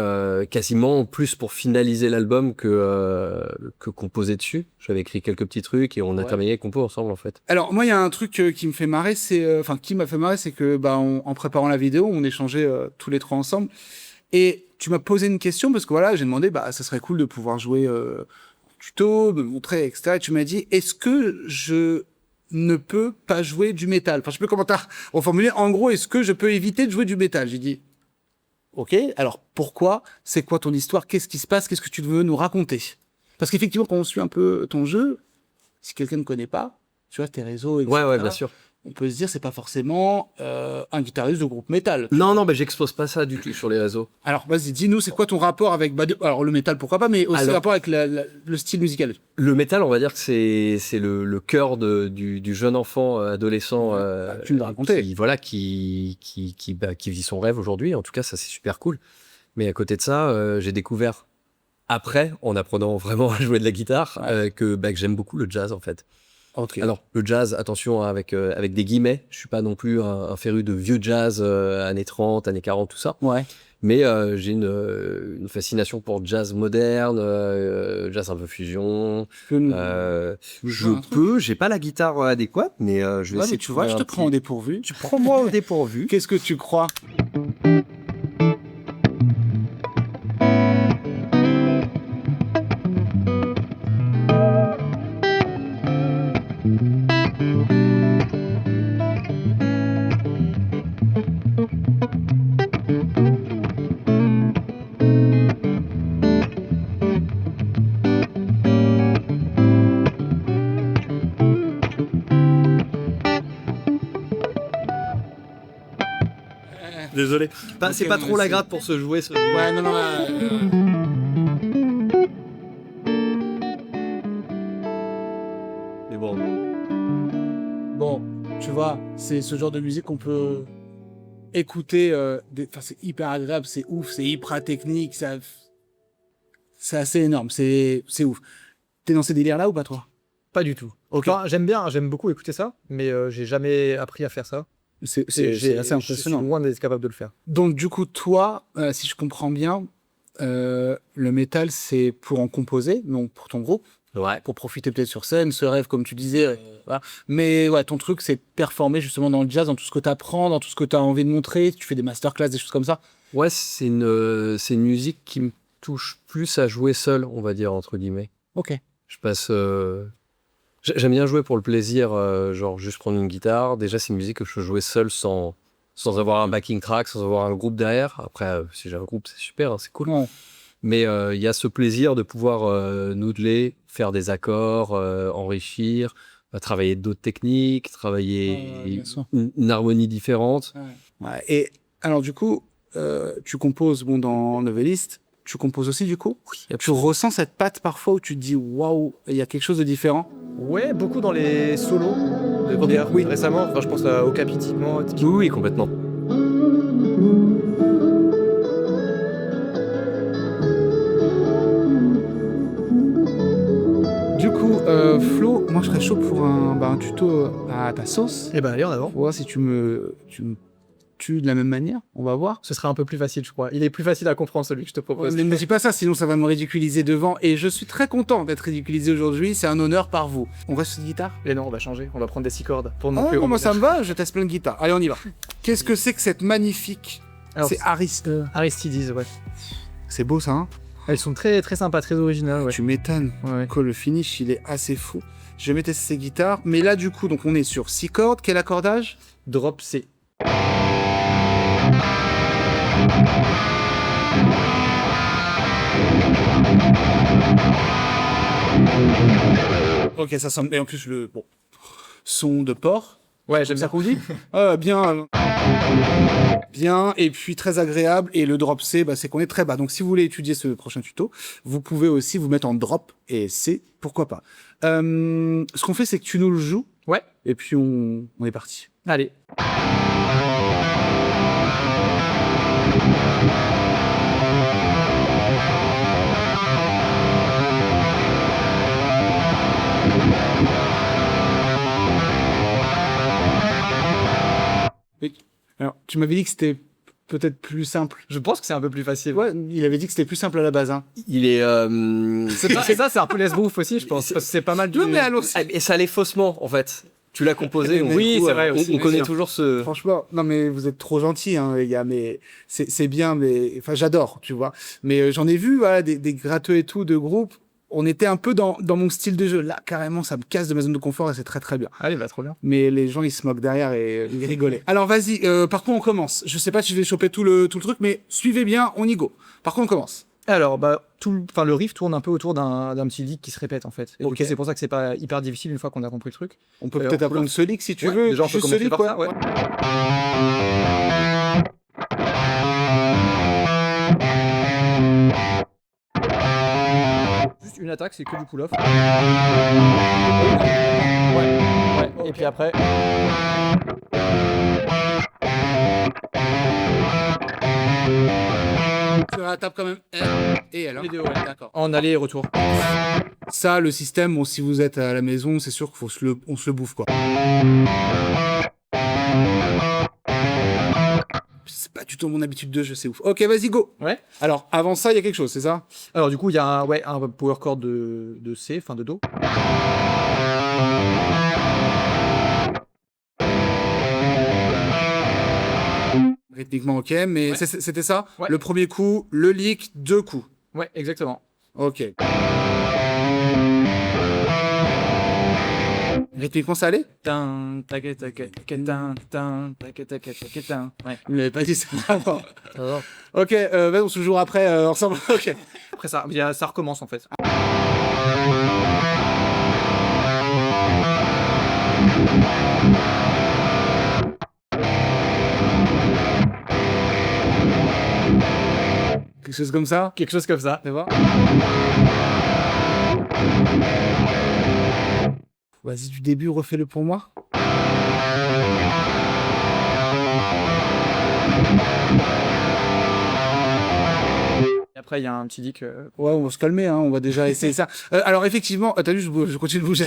S3: quasiment plus pour finaliser l'album que composer dessus. J'avais écrit quelques petits trucs et on a terminé les compos ensemble, en fait.
S1: Alors, moi, il y a un truc qui me fait marrer, qui m'a fait marrer, c'est que, en préparant la vidéo, on échangeait tous les trois ensemble. Et tu m'as posé une question parce que voilà, j'ai demandé, ça serait cool de pouvoir jouer tuto, me montrer, etc. Et tu m'as dit, est-ce que je ne peux pas jouer du métal? Enfin, je sais plus comment t'as reformulé. En gros, est-ce que je peux éviter de jouer du métal? J'ai dit, ok, alors pourquoi? C'est quoi ton histoire? Qu'est-ce qui se passe? Qu'est-ce que tu veux nous raconter? Parce qu'effectivement, quand on suit un peu ton jeu, si quelqu'un ne connaît pas, tu vois, tes réseaux, etc.,
S3: Ouais, bien sûr.
S1: on peut se dire c'est pas forcément un guitariste de groupe métal.
S3: Non, j'expose pas ça du tout sur les réseaux.
S1: Alors, vas-y, dis-nous, c'est quoi ton rapport avec... alors, le métal, pourquoi pas, mais aussi le rapport avec le style musical.
S3: Le métal, on va dire que c'est le cœur du jeune enfant, adolescent,
S1: tu nous racontais.
S3: qui vit son rêve aujourd'hui. En tout cas, ça, c'est super cool. Mais à côté de ça, j'ai découvert, après, en apprenant vraiment à jouer de la guitare, que j'aime beaucoup le jazz, en fait.
S1: Ok.
S3: Alors, le jazz, attention, hein, avec des guillemets. Je suis pas non plus un féru de vieux jazz, années 30, années 40, tout ça.
S1: Ouais.
S3: Mais j'ai une fascination pour jazz moderne, jazz un peu fusion. J'ai pas la guitare adéquate, mais je vais
S1: Ouais,
S3: essayer
S1: mais
S3: de
S1: tu vois, je
S3: trouver
S1: te prends au dépourvu.
S3: Tu prends moi au dépourvu.
S1: Qu'est-ce que tu crois?
S3: Désolé. C'est
S1: Ok,
S3: pas
S1: mais
S3: trop la
S1: c'est-
S3: gratte pour se jouer.
S1: Ouais, non, non,
S3: Mais bon.
S1: Bon, tu vois, c'est ce genre de musique qu'on peut écouter. Enfin, c'est hyper agréable, c'est ouf, c'est hyper technique, c'est assez énorme, c'est ouf. T'es dans ces délires-là ou pas, toi?
S2: Pas du tout.
S1: Ok.
S2: Enfin, j'aime beaucoup écouter ça, mais j'ai jamais appris à faire ça.
S1: C'est
S2: J'ai-
S1: assez impressionnant.
S2: Je suis loin d'être capable de le faire.
S1: Donc, du coup, toi, si je comprends bien, le métal, c'est pour en composer, donc pour ton groupe,
S3: Ouais.
S1: pour profiter peut-être sur scène, ce rêve, comme tu disais. Voilà. Mais ouais, ton truc, c'est de performer justement dans le jazz, dans tout ce que tu apprends, dans tout ce que tu as envie de montrer. Tu fais des masterclass, des choses comme ça.
S3: Ouais, c'est une musique qui me touche plus à jouer seul, on va dire, entre guillemets.
S1: Ok.
S3: Je passe. J'aime bien jouer pour le plaisir, genre juste prendre une guitare. Déjà, c'est une musique que je peux jouer seul sans avoir un backing track, sans avoir un groupe derrière. Après, si j'ai un groupe, c'est super, hein, c'est cool.
S1: Ouais.
S3: Mais il y a ce plaisir de pouvoir noodler, faire des accords, enrichir, travailler d'autres techniques, travailler
S1: bien sûr.
S3: une harmonie différente.
S1: Ouais. Et alors, du coup, tu composes dans Novelist. Tu composes aussi, du coup?
S3: Oui.
S1: Tu ressens cette patte parfois où tu te dis waouh, il y a quelque chose de différent?
S2: Ouais, beaucoup dans les solos de
S1: Ok,
S2: Pierre.
S1: oui.
S2: Récemment, enfin, je pense au Capi typiquement.
S3: Oui, complètement.
S1: Du coup, Flo, moi je serais chaud pour un tuto à ta sauce.
S2: Eh ben, allez, en avant.
S1: Pour voir si tu me tues de la même manière. On va voir.
S2: Ce sera un peu plus facile, je crois. Il est plus facile à comprendre, celui que je te propose.
S1: Ne me dis pas ça, sinon ça va me ridiculiser devant. Et je suis très content d'être ridiculisé aujourd'hui. C'est un honneur par vous. On reste sur cette guitare?
S2: Et non, on va changer. On va prendre des 6 cordes pour non
S1: Ah,
S2: plus
S1: moi ça
S2: revenir.
S1: me va, je teste plein de guitares. Allez, on y va. Qu'est-ce que c'est que cette magnifique...
S2: Alors,
S1: C'est
S2: Aristides, ouais.
S1: C'est beau ça, hein?
S2: Elles sont très, très sympas, très originales, ouais.
S1: Tu m'étonnes.
S2: Ouais.
S1: Que le finish, il est assez fou. Je vais tester ces guitares. Mais là, du coup, donc on est sur 6 cordes. Quel accordage?
S2: Drop C.
S1: Ok, ça sonne... Et en plus, le son de porc.
S2: Ouais, j'aime
S1: Ça
S2: bien.
S1: qu'on dit? Bien. Bien, et puis très agréable. Et le drop C, c'est qu'on est très bas. Donc si vous voulez étudier ce prochain tuto, vous pouvez aussi vous mettre en drop et C, pourquoi pas. Ce qu'on fait, c'est que tu nous le joues.
S2: Ouais.
S1: Et puis on est parti.
S2: Allez.
S1: Alors, tu m'avais dit que c'était peut-être plus simple.
S2: Je pense que c'est un peu plus facile.
S1: Ouais, il avait dit que c'était plus simple à la base. Hein.
S3: Il est.
S2: C'est ça, c'est un peu l'esbrouf aussi, je pense. Parce que c'est pas mal du...
S1: Non, mais allons.
S3: Et ça l'est faussement, en fait. Tu l'as composé. donc
S2: Oui,
S3: du coup,
S2: c'est vrai
S3: on-
S2: aussi,
S3: On
S2: bien
S3: connaît
S2: sûr.
S3: toujours ce.
S1: Franchement, non mais vous êtes trop gentils, hein, les gars. Mais c'est bien, mais enfin j'adore, tu vois. Mais j'en ai vu, voilà, des gratteux et tout de groupe. On était un peu dans mon style de jeu. Là, carrément, ça me casse de ma zone de confort et c'est très très bien.
S2: Allez, bah trop bien.
S1: Mais les gens, ils se moquent derrière et ils rigolaient. Alors vas-y, par contre on commence. Je sais pas si je vais choper tout le truc, mais suivez bien, on y go. Par contre on commence.
S2: Alors, le riff tourne un peu autour d'un petit lick qui se répète, en fait. Et
S1: Ok.
S2: donc, c'est pour ça que c'est pas hyper difficile une fois qu'on a compris le truc.
S1: On peut
S2: on
S1: peut-être
S2: peut
S1: apprendre ce lick si tu
S2: Ouais,
S1: veux.
S2: déjà, on peut
S1: Juste
S2: commencer
S1: ce lick,
S2: par ça, ouais. Juste une attaque, c'est que du pull-off. Ouais. Et puis après...
S1: Tu la tapes quand même. R et alors.
S2: Les deux, ouais.
S1: D'accord.
S2: En aller et retour.
S1: Ça, le système, bon, si vous êtes à la maison, c'est sûr qu'on se le bouffe, quoi. C'est pas du tout mon habitude de jeu, c'est ouf. Ok, vas-y, go.
S2: Ouais.
S1: Alors, avant ça, il y a quelque chose, c'est ça?
S2: Alors du coup, il y a un power chord de C, enfin de Do.
S1: Rythmiquement, ok, mais
S2: Ouais.
S1: c'était ça?
S2: Ouais.
S1: Le premier coup, le lick, 2 coups.
S2: Ouais, exactement.
S1: Ok. Rythmiquement, ça allait?
S2: Ouais.
S1: Il m'avait pas dit ça avant.
S3: Ah,
S1: Ok, vas-y, on se joue après ensemble. Ok.
S2: Après ça, ça recommence en fait.
S1: Quelque chose comme ça?
S2: Quelque chose comme ça.
S1: Fais voir. Vas-y, du début, refais-le pour moi.
S2: Et après, il y a un petit lick.
S1: Ouais, on va se calmer, hein, on va déjà essayer ça. Alors effectivement, t'as vu, je continue de bouger.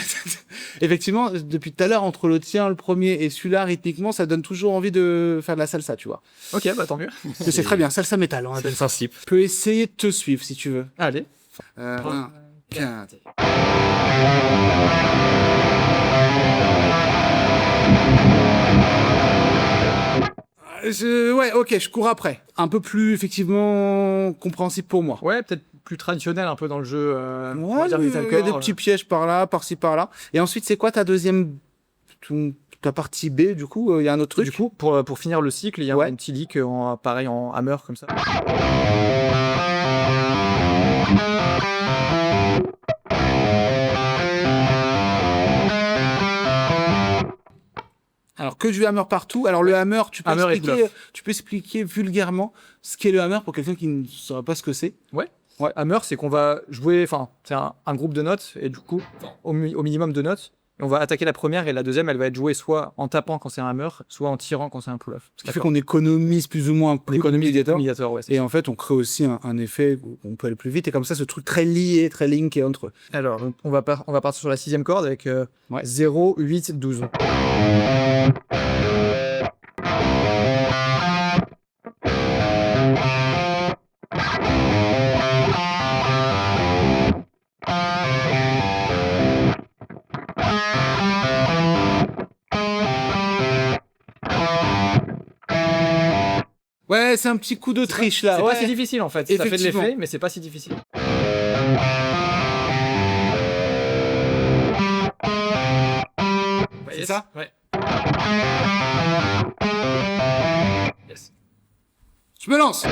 S1: Effectivement, depuis tout à l'heure, entre le tien, le premier et celui-là, rythmiquement, ça donne toujours envie de faire de la salsa, tu vois.
S2: Ok, bah tant mieux.
S1: C'est très bien, salsa métal, on
S3: c'est
S1: appelle
S3: le
S1: ça.
S3: principe.
S1: Je peux essayer de te suivre si tu veux.
S2: Allez.
S1: 1, 4. Ouais, ok, je cours après. Un peu plus, effectivement, compréhensible pour moi.
S2: Ouais, peut-être plus traditionnel un peu dans le jeu. On va
S1: Ouais,
S2: dire
S1: il y a
S2: metalcore,
S1: des petits pièges par là, par-ci, par-là. Et ensuite, c'est quoi ta deuxième... Ta partie B, du coup, il y a un autre truc?
S2: Du coup, pour finir le cycle, il y a
S1: Ouais.
S2: un petit lick pareil en hammer comme ça.
S1: Alors, que du hammer partout. Alors, le hammer,
S2: Hammer et
S1: tu peux expliquer vulgairement ce qu'est le hammer pour quelqu'un qui ne saurait pas ce que c'est?
S2: Ouais. Hammer, c'est qu'on va jouer, enfin, c'est un groupe de notes, et du coup, au minimum de notes, et on va attaquer la première, et la deuxième, elle va être jouée soit en tapant quand c'est un hammer, soit en tirant quand c'est un pull-off.
S1: Ce qui fait qu'on économise plus ou moins un coup de médiator.
S2: Médiator, ouais.
S1: Et en fait, on crée aussi un effet où on peut aller plus vite. Et comme ça, ce truc très lié, très linké entre eux.
S2: Alors, donc, on va partir sur la 6e corde avec
S1: Ouais.
S2: 0, 8, 12.
S1: Ouais, c'est un petit coup de triche là.
S2: C'est
S1: Ouais.
S2: pas si difficile en fait. Ça fait de
S1: Effectivement.
S2: l'effet, mais c'est pas si difficile.
S1: C'est ça?
S2: Ouais. Yes.
S1: Je me lance.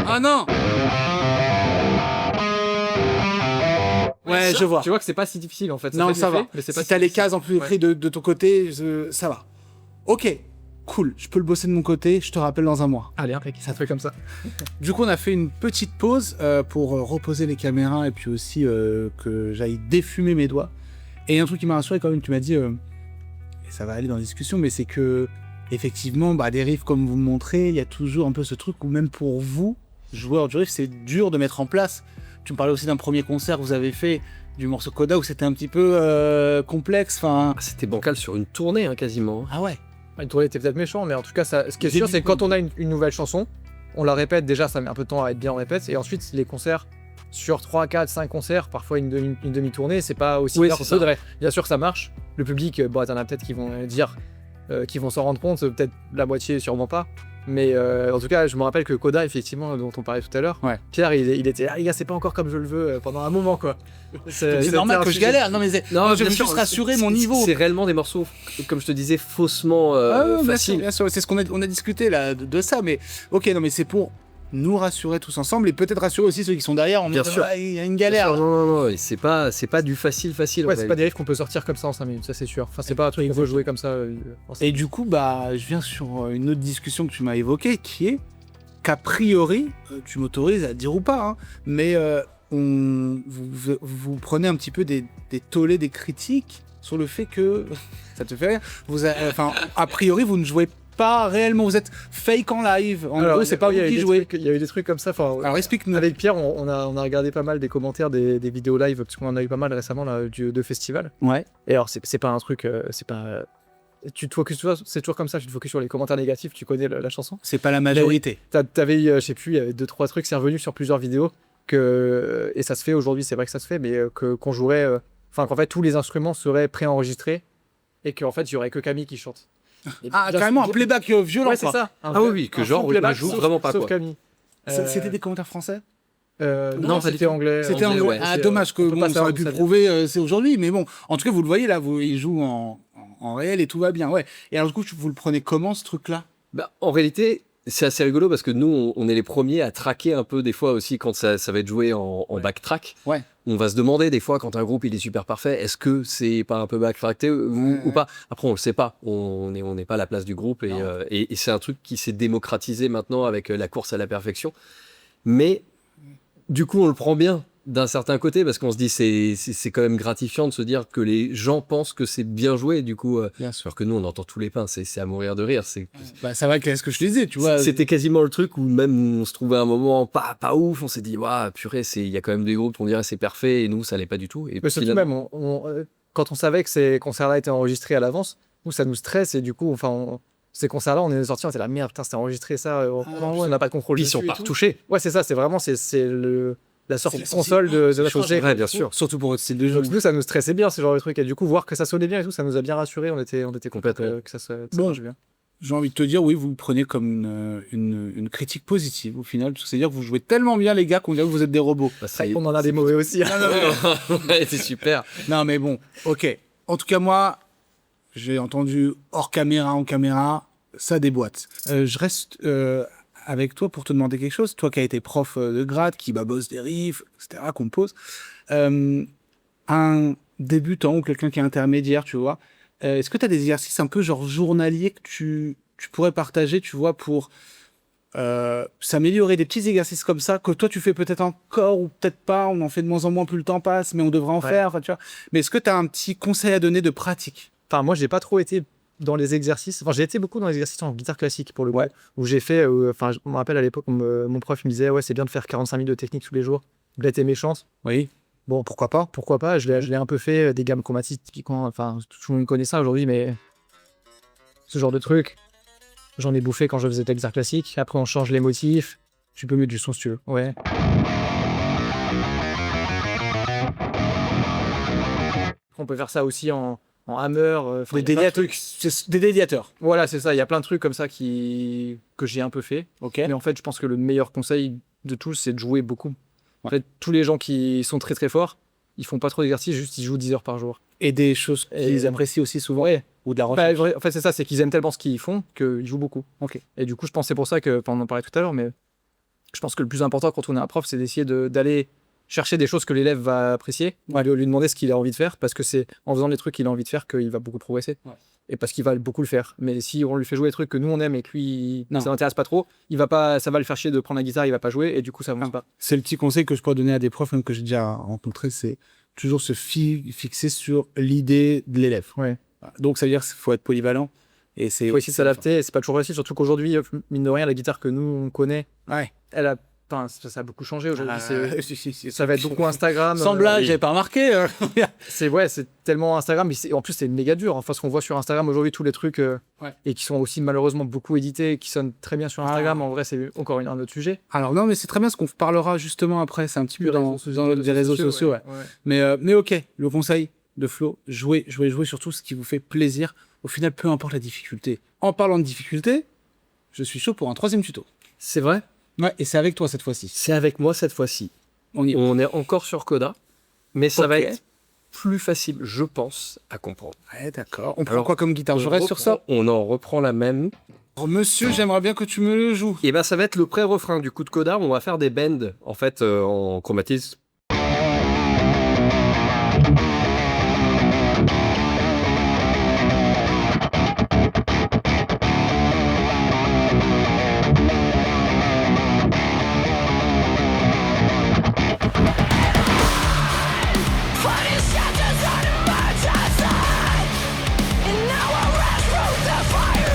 S1: Ah non. Ouais, je vois.
S2: Tu vois que c'est pas si difficile en fait.
S1: Non,
S2: fait de
S1: ça va.
S2: l'effet, mais c'est pas
S1: Si
S2: si
S1: t'as les
S2: difficile.
S1: cases en plus écrites de ton côté, ça va. Ok, cool. Je peux le bosser de mon côté. Je te rappelle dans un mois.
S2: Allez, impec, ça te fait comme ça.
S1: Du coup, on a fait une petite pause pour reposer les caméras et puis aussi que j'aille défumer mes doigts. Et un truc qui m'a rassuré quand même, tu m'as dit, et ça va aller dans la discussion, mais c'est que effectivement, des riffs comme vous me montrez, il y a toujours un peu ce truc où même pour vous, joueurs du riff, c'est dur de mettre en place. Tu me parlais aussi d'un premier concert que vous avez fait du morceau Coda où c'était un petit peu complexe. Enfin,
S3: C'était bancal sur une tournée, hein, quasiment.
S1: ah ouais.
S2: Une tournée était peut-être méchant, mais en tout cas, ce qui est
S1: Début
S2: sûr, c'est
S1: de
S2: que quand on a une nouvelle chanson, on la répète déjà, ça met un peu de temps à être bien en répète, et ensuite les concerts, sur 3, 4, 5 concerts, parfois une demi-tournée, c'est pas aussi
S3: Oui,
S2: clair
S3: c'est
S2: qu'on
S3: ça.
S2: voudrait. Bien sûr que ça marche, le public, t'en as peut-être qui vont dire, qui vont s'en rendre compte, peut-être la moitié, sûrement pas. Mais en tout cas, je me rappelle que Coda, effectivement, dont on parlait tout à l'heure,
S1: Ouais.
S2: Pierre, il était les gars, c'est pas encore comme je le veux pendant un moment, quoi.
S1: C'est normal que je galère. Non, mais
S3: Non,
S1: je veux
S3: bien sûr,
S1: juste rassurer mon niveau.
S3: C'est réellement des morceaux, comme je te disais, faussement
S1: Bien sûr,
S3: faciles.
S1: bien sûr. C'est ce qu'on a discuté là de ça, mais ok, non, mais c'est pour nous rassurer tous ensemble et peut-être rassurer aussi ceux qui sont derrière en
S3: Bien
S1: disant,
S3: sûr.
S1: Ah, il y a une
S3: Bien
S1: galère.
S3: sûr,
S1: là.
S3: non, et c'est pas du facile.
S2: Ouais, c'est pas des riffs qu'on peut sortir comme ça en 5 minutes, ça c'est sûr. Enfin, c'est pas un truc qu'on peut jouer comme ça. En 5
S1: Et du coup, je viens sur une autre discussion que tu m'as évoquée, qui est qu'a priori, tu m'autorises à dire ou pas, hein, mais vous prenez un petit peu des tollés, des critiques sur le fait que ça te fait rire. A priori, vous ne jouez
S4: pas réellement, vous êtes fake en live. En
S2: Alors,
S4: gros, c'est pas
S2: oui,
S4: vous qui jouez.
S2: Il y a eu des trucs comme ça. Enfin,
S4: Alors explique-nous.
S2: avec Pierre, on a regardé pas mal des commentaires des vidéos live, parce qu'on en a eu pas mal récemment là, de festival.
S4: Ouais.
S2: Et alors, c'est pas un truc, c'est pas. Tu te focuses, tu vois, c'est toujours comme ça, tu te focuses sur les commentaires négatifs, tu connais la chanson.
S4: C'est pas la majorité.
S2: T'avais eu, je sais plus, il y avait 2-3 trucs, c'est revenu sur plusieurs vidéos, et ça se fait aujourd'hui, c'est vrai que ça se fait, mais qu'on jouerait. Enfin, qu'en fait, tous les instruments seraient préenregistrés, et qu'en fait, il y aurait que Camille qui chante. Et
S4: Ah,
S2: bien-
S4: carrément, un playback violent.
S2: Ouais, c'est
S4: quoi.
S2: ça.
S3: Ah oui, que genre,
S2: full playback,
S3: on joue
S2: sauf-
S3: vraiment pas,
S2: sauf
S3: quoi.
S2: Camille.
S4: C'était des commentaires français.
S2: Non, c'était anglais.
S4: C'était
S3: anglais,
S4: anglais.
S3: ouais.
S4: Ah, dommage que
S2: on peut
S4: bon,
S2: pas
S4: ça
S2: savoir
S4: aurait
S2: d'où
S4: pu
S2: ça vient.
S4: prouver c'est aujourd'hui, mais bon, en tout cas, vous le voyez là, il joue en réel et tout va bien. Ouais. Et alors, du coup, vous le prenez comment ce truc-là?
S3: Bah, en réalité, c'est assez rigolo parce que nous, on est les premiers à traquer un peu des fois aussi quand ça va être joué en backtrack.
S4: Ouais.
S3: On va se demander des fois quand un groupe il est super parfait, est-ce que c'est pas un peu backtracké ou pas? Après, on le sait pas. On n'est pas à la place du groupe et c'est un truc qui s'est démocratisé maintenant avec la course à la perfection. Mais du coup, on le prend bien d'un certain côté parce qu'on se dit c'est quand même gratifiant de se dire que les gens pensent que c'est bien joué. Du coup,
S4: Bien sûr.
S3: alors que nous, on entend tous les pains. C'est à mourir de rire.
S4: Bah, ça va avec ce que je te disais, tu vois.
S3: C'était quasiment le truc où même on se trouvait un moment pas ouf, on s'est dit waouh purée, il y a quand même des groupes on dirait c'est parfait et nous ça l'est pas du tout. Et
S2: Mais surtout
S3: finalement-
S2: même, quand on savait que ces concerts-là étaient enregistrés à l'avance, nous ça nous stresse et du coup, enfin, ces concerts-là, on est sortis, on était là, merde, putain, c'était enregistré ça, on n'a pas de contrôle
S3: Puis ils
S2: dessus
S3: sont
S2: et
S3: pas
S2: tout.
S3: retouchés.
S2: Ouais, c'est ça, c'est vraiment la sortie
S4: C'est la
S2: console de la chose.
S3: Ouais, bien sûr.
S4: Surtout pour votre style de jeu.
S2: Donc nous, ça nous stressait bien, ce genre de truc. Et du coup, voir que ça sonnait bien et tout, ça nous a bien rassurés. On était contents
S3: Complètement.
S2: que ça
S4: Bon.
S2: marche bien.
S4: J'ai envie de te dire, oui, vous le prenez comme une critique positive au final. C'est-à-dire que vous jouez tellement bien, les gars, qu'on dirait que vous êtes des robots.
S3: Bah, ça y est.
S2: On en a des mauvais aussi.
S3: Ouais, c'est super.
S4: Non, mais bon, ok. En tout cas, moi, j'ai entendu hors caméra, en caméra, ça déboîte. Je reste avec toi pour te demander quelque chose. Toi qui as été prof de grade, qui bosse des riffs, etc., compose. Un débutant ou quelqu'un qui est intermédiaire, tu vois, est-ce que tu as des exercices un peu genre journaliers que tu pourrais partager, tu vois, pour s'améliorer, des petits exercices comme ça que toi tu fais peut-être encore ou peut-être pas, on en fait de moins en moins plus le temps passe, mais on devrait en faire, enfin, tu vois. Mais est-ce que tu as un petit conseil à donner de pratique?
S2: Enfin, moi, j'ai pas trop été dans les exercices. Enfin, j'ai été beaucoup dans les exercices en guitare classique pour le coup.
S4: Ouais.
S2: Où j'ai fait. Enfin, je me rappelle à l'époque, mon prof me disait, ouais, c'est bien de faire 45 minutes de technique tous les jours. Bête et méchante.
S4: Oui.
S2: Bon, pourquoi pas? Pourquoi pas? Je l'ai un peu fait, des gammes chromatiques, typiquement. Enfin, tout le monde connaît ça aujourd'hui, mais ce genre de truc, j'en ai bouffé quand je faisais de l'exercice classique. Après, on change les motifs. Tu peux mettre du son si tu veux. Ouais. On peut faire ça aussi en hammer. Enfin,
S4: Des
S2: il y a plein de
S4: dédiateurs.
S2: trucs.
S4: Des dédiateurs.
S2: Voilà, c'est ça. Il y a plein de trucs comme ça que j'ai un peu fait.
S4: Ok.
S2: Mais en fait, je pense que le meilleur conseil de tous, c'est de jouer beaucoup. En
S4: Ouais.
S2: fait, tous les gens qui sont très très forts, ils font pas trop d'exercice, juste ils jouent 10 heures par jour.
S4: Et des choses qu'ils
S2: Et-
S4: apprécient aussi souvent.
S2: Ouais.
S4: Ou de la
S2: Bah,
S4: recherche.
S2: en fait, c'est ça, c'est qu'ils aiment tellement ce qu'ils font qu'ils jouent beaucoup.
S4: Ok.
S2: Et du coup, je pense que c'est pour ça que, enfin, on en parlait tout à l'heure, mais je pense que le plus important quand on est un prof, c'est d'essayer d'aller chercher des choses que l'élève va apprécier, lui demander ce qu'il a envie de faire, parce que c'est en faisant les trucs qu'il a envie de faire qu'il va beaucoup progresser.
S4: Ouais.
S2: Et parce qu'il va beaucoup le faire. Mais si on lui fait jouer des trucs que nous on aime et que lui
S4: Non.
S2: ça l'intéresse pas trop, il va pas, ça va le faire chier de prendre la guitare, il va pas jouer et du coup ça avance
S4: Non.
S2: pas.
S4: C'est le petit conseil que je pourrais donner à des profs, même que j'ai déjà rencontrés, c'est toujours se fixer sur l'idée de l'élève.
S2: Ouais.
S4: Voilà. Donc ça veut dire qu'il faut être polyvalent. Et c'est
S2: Il faut essayer de s'adapter, et c'est pas toujours facile, surtout qu'aujourd'hui, mine de rien, la guitare que nous on connaît,
S4: Ouais.
S2: elle a, enfin, ça a beaucoup changé aujourd'hui.
S4: Si.
S2: Ça va être beaucoup Instagram.
S4: Sans blague,
S2: oui.
S4: j'avais pas remarqué.
S2: C'est tellement Instagram, mais en plus c'est méga dur. Enfin, ce qu'on voit sur Instagram aujourd'hui, tous les trucs
S4: Ouais.
S2: et qui sont aussi malheureusement beaucoup édités, qui sonnent très bien sur Instagram. En vrai, c'est encore un autre sujet.
S4: Alors non, mais c'est très bien ce qu'on parlera justement après. C'est un petit peu dans les réseaux sociaux. Ouais.
S2: Ouais.
S4: Mais ok, le conseil de Flo, jouez surtout ce qui vous fait plaisir. Au final, peu importe la difficulté. En parlant de difficulté, je suis chaud pour un 3e tuto.
S3: C'est vrai.
S4: Ouais, et c'est avec toi cette fois-ci.
S3: C'est avec moi cette fois-ci.
S4: On y va.
S3: On est encore sur Coda, mais ça va
S4: Ok.
S3: être plus facile, je pense, à comprendre.
S4: Ouais, d'accord. On prend
S3: Alors,
S4: quoi comme guitare? Je reste sur ça.
S3: On en reprend la même.
S4: Oh, monsieur, j'aimerais bien que tu me le joues.
S3: Et ben ça va être le pré-refrain du coup de Coda. On va faire des bends en fait en chromatisme.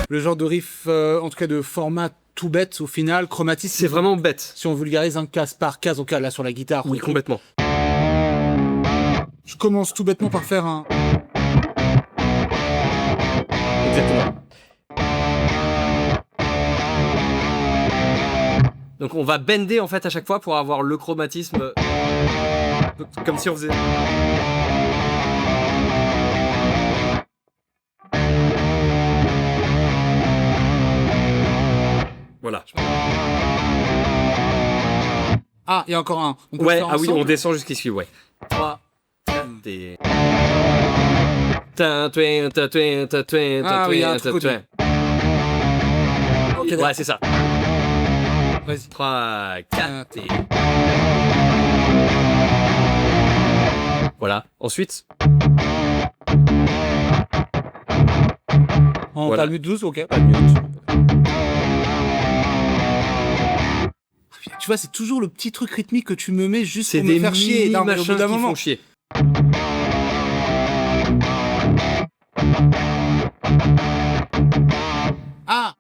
S3: Le
S4: le genre de riff, en tout cas de format tout bête au final, chromatique.
S3: C'est vraiment bête.
S4: Si on vulgarise un case par case, en cas là sur la guitare.
S3: Oui, complètement.
S4: Je commence tout bêtement par faire un.
S3: Exactement. Donc on va bender en fait à chaque fois pour avoir le chromatisme comme si on faisait. Voilà.
S4: Ah, il y a encore un. On peut le
S3: Ouais,
S4: faire
S3: ah oui,
S4: ensemble
S3: on descend jusqu'ici, ouais. 3, 4 et...
S4: Ah oui, il y a un truc autour. Ok,
S3: Ouais, c'est ça.
S4: Vas-y.
S3: 3, 4 et... Voilà. Ensuite,
S4: En
S3: Voilà.
S4: palme 12, ok.
S3: pas de mute.
S4: Tu vois, c'est toujours le petit truc rythmique que tu me mets juste
S3: C'est
S4: pour me
S3: des
S4: faire chier.
S3: mini
S4: Non, mais au bout
S3: machins
S4: d'un
S3: qui
S4: moment.
S3: font chier.
S4: Ah.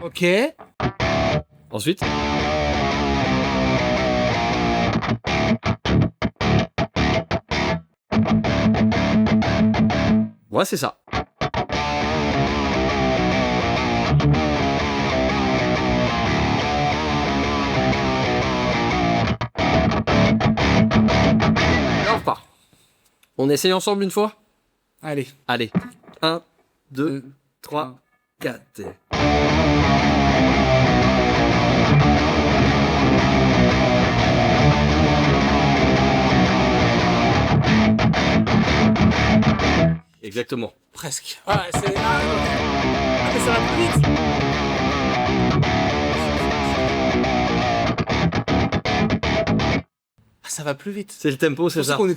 S4: Ok.
S3: Ensuite, ouais, c'est ça. Là, on repart. On essaye ensemble une fois?
S4: Allez.
S3: Allez. 1, 2,
S4: Deux,
S3: 3, 4. Exactement.
S4: Presque. Ah, c'est. Ah, mais ça va plus vite. Ah, ça va plus vite.
S3: C'est le tempo, c'est
S4: Je pensais
S3: ça.
S4: on